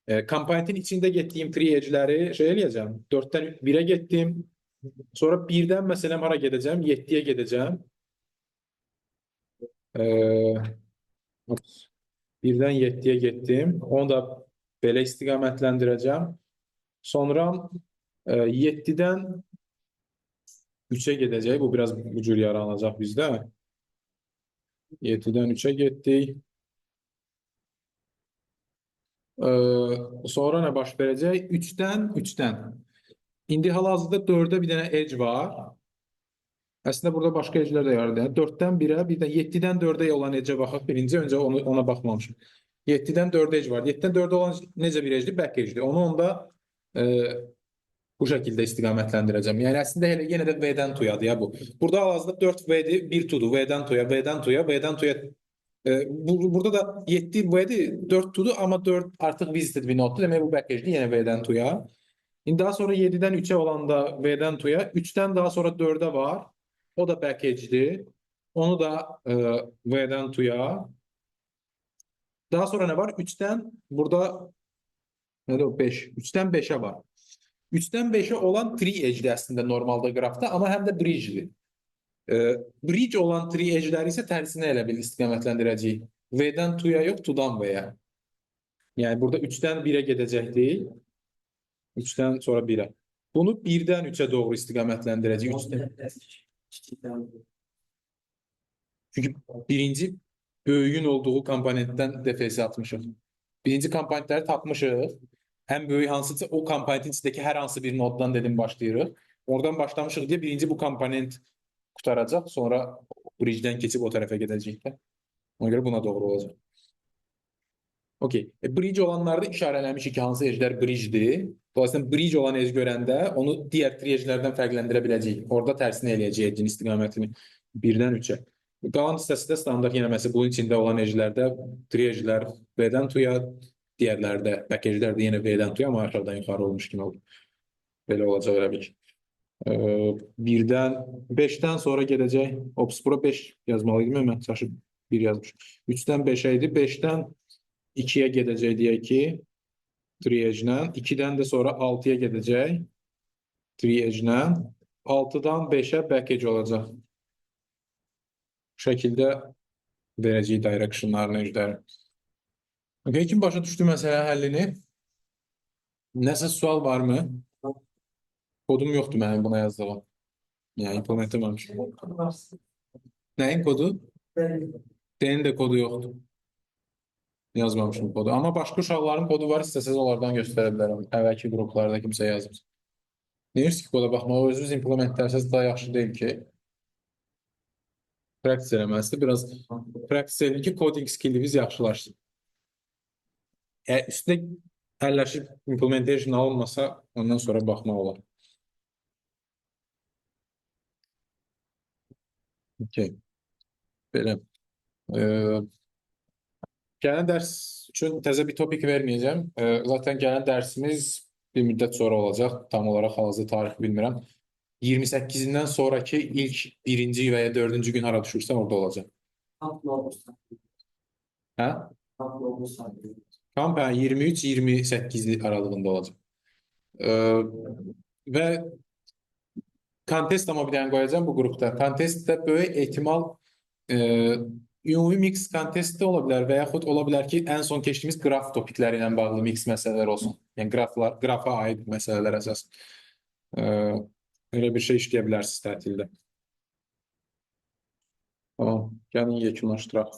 Komponentin içində getdiyim tree edge'ləri şey eləyəcəm. 4-dən 1-ə getdim. Sonra 1-dən məsələn hara gedəcəm? 7-yə gedəcəm. Ups. 1-dən 7-yə getdim. Onu da belə istiqamətləndirəcəm. Sonra 7-dən 3-ə gedəcək. Bu biraz bu cür yaranacaq bizdə. 7-dən 3-ə getdik. Sonra nə baş verəcək? 3-dən. İndi hal-hazırda 4-ə bir dənə edge var. Əslində burada başqa edge'lər də var. 4-dən 1-ə, bir də 7-dən 4-ə olan edge'ə baxaq. Birinci öncə ona baxmamışım. 7-dən 4 edge var. 7-dən 4-ə olan necə bir edge'dir? Back edge'dir. Onu onda bu şəkildə istiqamətləndirəcəm. Yəni əslində yenə də V-dən tuyadır ya bu. Burada hal-hazırda 4V-dir, 1 tudur. V-dən tuya, V-dən tuya, V-dən tuya. Burada da 7 V-dir, 4 tudur, amma 4 artıq visited bir noddur. Demək bu back edge'dir, yenə V-dən tuya. İndi daha sonra 7-dən 3-ə olanda V-dən tuya, 3-dən daha sonra 4-ə var. O da back edge'dir. Onu da V-dən tuya. Daha sonra nə var? 3-dən burada nədir o? 5. 3-dən 5-ə var. 3-dən 5-ə olan tree edge'dir əslində normalda qrafda, amma həm də bridge'dir. Bridge olan tree edge'ləri isə tərsinə elə bil istiqamətləndirəcəyik. V-dən 2-ya yox, 2-dan V-yə. Yəni burada 3-dən 1-ə gedəcəkdik. 3-dən sonra 1-ə. Bunu 1-dən 3-ə doğru istiqamətləndirəcəyik. Çünki birinci böyüyün olduğu komponentdən DFS atmışıq. Birinci komponentləri tapmışıq. Ən böyük hansısa o komponentin içindəki hər hansı bir noddan dedim başlayırıq. Oradan başlamışıq deyə birinci bu komponent qutaracaq. Sonra bridge-dən keçib o tərəfə gedəcəyik. Ona görə buna doğru olacaq. Okey. Bridge olanlarda işarələmişik ki, hansı edge'lər bridge-dir. Dolayısıyla bridge olan edge görəndə onu digər tree edge'lərdən fərqləndirə biləcəyik. Orada tərsini eləyəcəyik edge'in istiqamətini 1-dən 3-ə. Qalan hissəsi də standart yenə məsələn bunun içində olan edge'lərdə tree edge'lər V-dən 2-ya, digərlərdə back edge'lər də yenə V-dən 2-ya, amma aşağıdan yuxarı olmuş kimi olur. Belə olacaq elə bil. 1-dən 5-dən sonra gedəcək. Ops, bura 5 yazmalıydım, mən çaşıb 1 yazmışım. 3-dən 5-ə idi. 5-dən 2-yə gedəcək deyək ki, tree edge-lə. 2-dən də sonra 6-ya gedəcək, tree edge-lə. 6-dan 5-ə back edge olacaq. Bu şəkildə verəcəyik direction-larını edge-ləri. Okay, kim başa düşdü məsələ həllini? Nəsə sual varmı? Kodum yoxdur mənim buna yazdığım. Yəni implement etməmişim. Nəyin kodu? D'nin də kodu yoxdur. Yazmamışım kodu. Amma başqa uşaqların kodu var, istəsəz onlardan göstərə bilərəm. Əvvəlki qruplarda kimsə yazmış. Deyirsiniz ki, koda baxmaq, özünüz implementlərsəz daha yaxşı deyil ki, practice eləməsidir. Biraz practice edin ki, coding skilliniz yaxşılaşsın. Üstündə əlləşib implementation alınmasa, ondan sonra baxmaq olar. Okay. Belə. Gələn dərs üçün təzə bir topik verməyəcəm. Zaten gələn dərsimiz bir müddət sonra olacaq. Tam olaraq hal-hazırda tarix bilmirəm. 28-dən sonraki ilk 1-ci və ya 4-cü gün hara düşürsə orada olacaq. Hə? Kamp 23-28 aralığında olacaq. Və kontest amma bir dənə qoyacağım bu qrupda. Kontestdə böyük ehtimal ümumi mix kontest də ola bilər və yaxud ola bilər ki, ən son keçdiyimiz qraf topikləri ilə bağlı mix məsələlər olsun. Yəni qrafa aid məsələlər əsas. Elə bir şey işləyə bilərsiniz tətildə. Tamam, gəlin yekunlaşdıraq.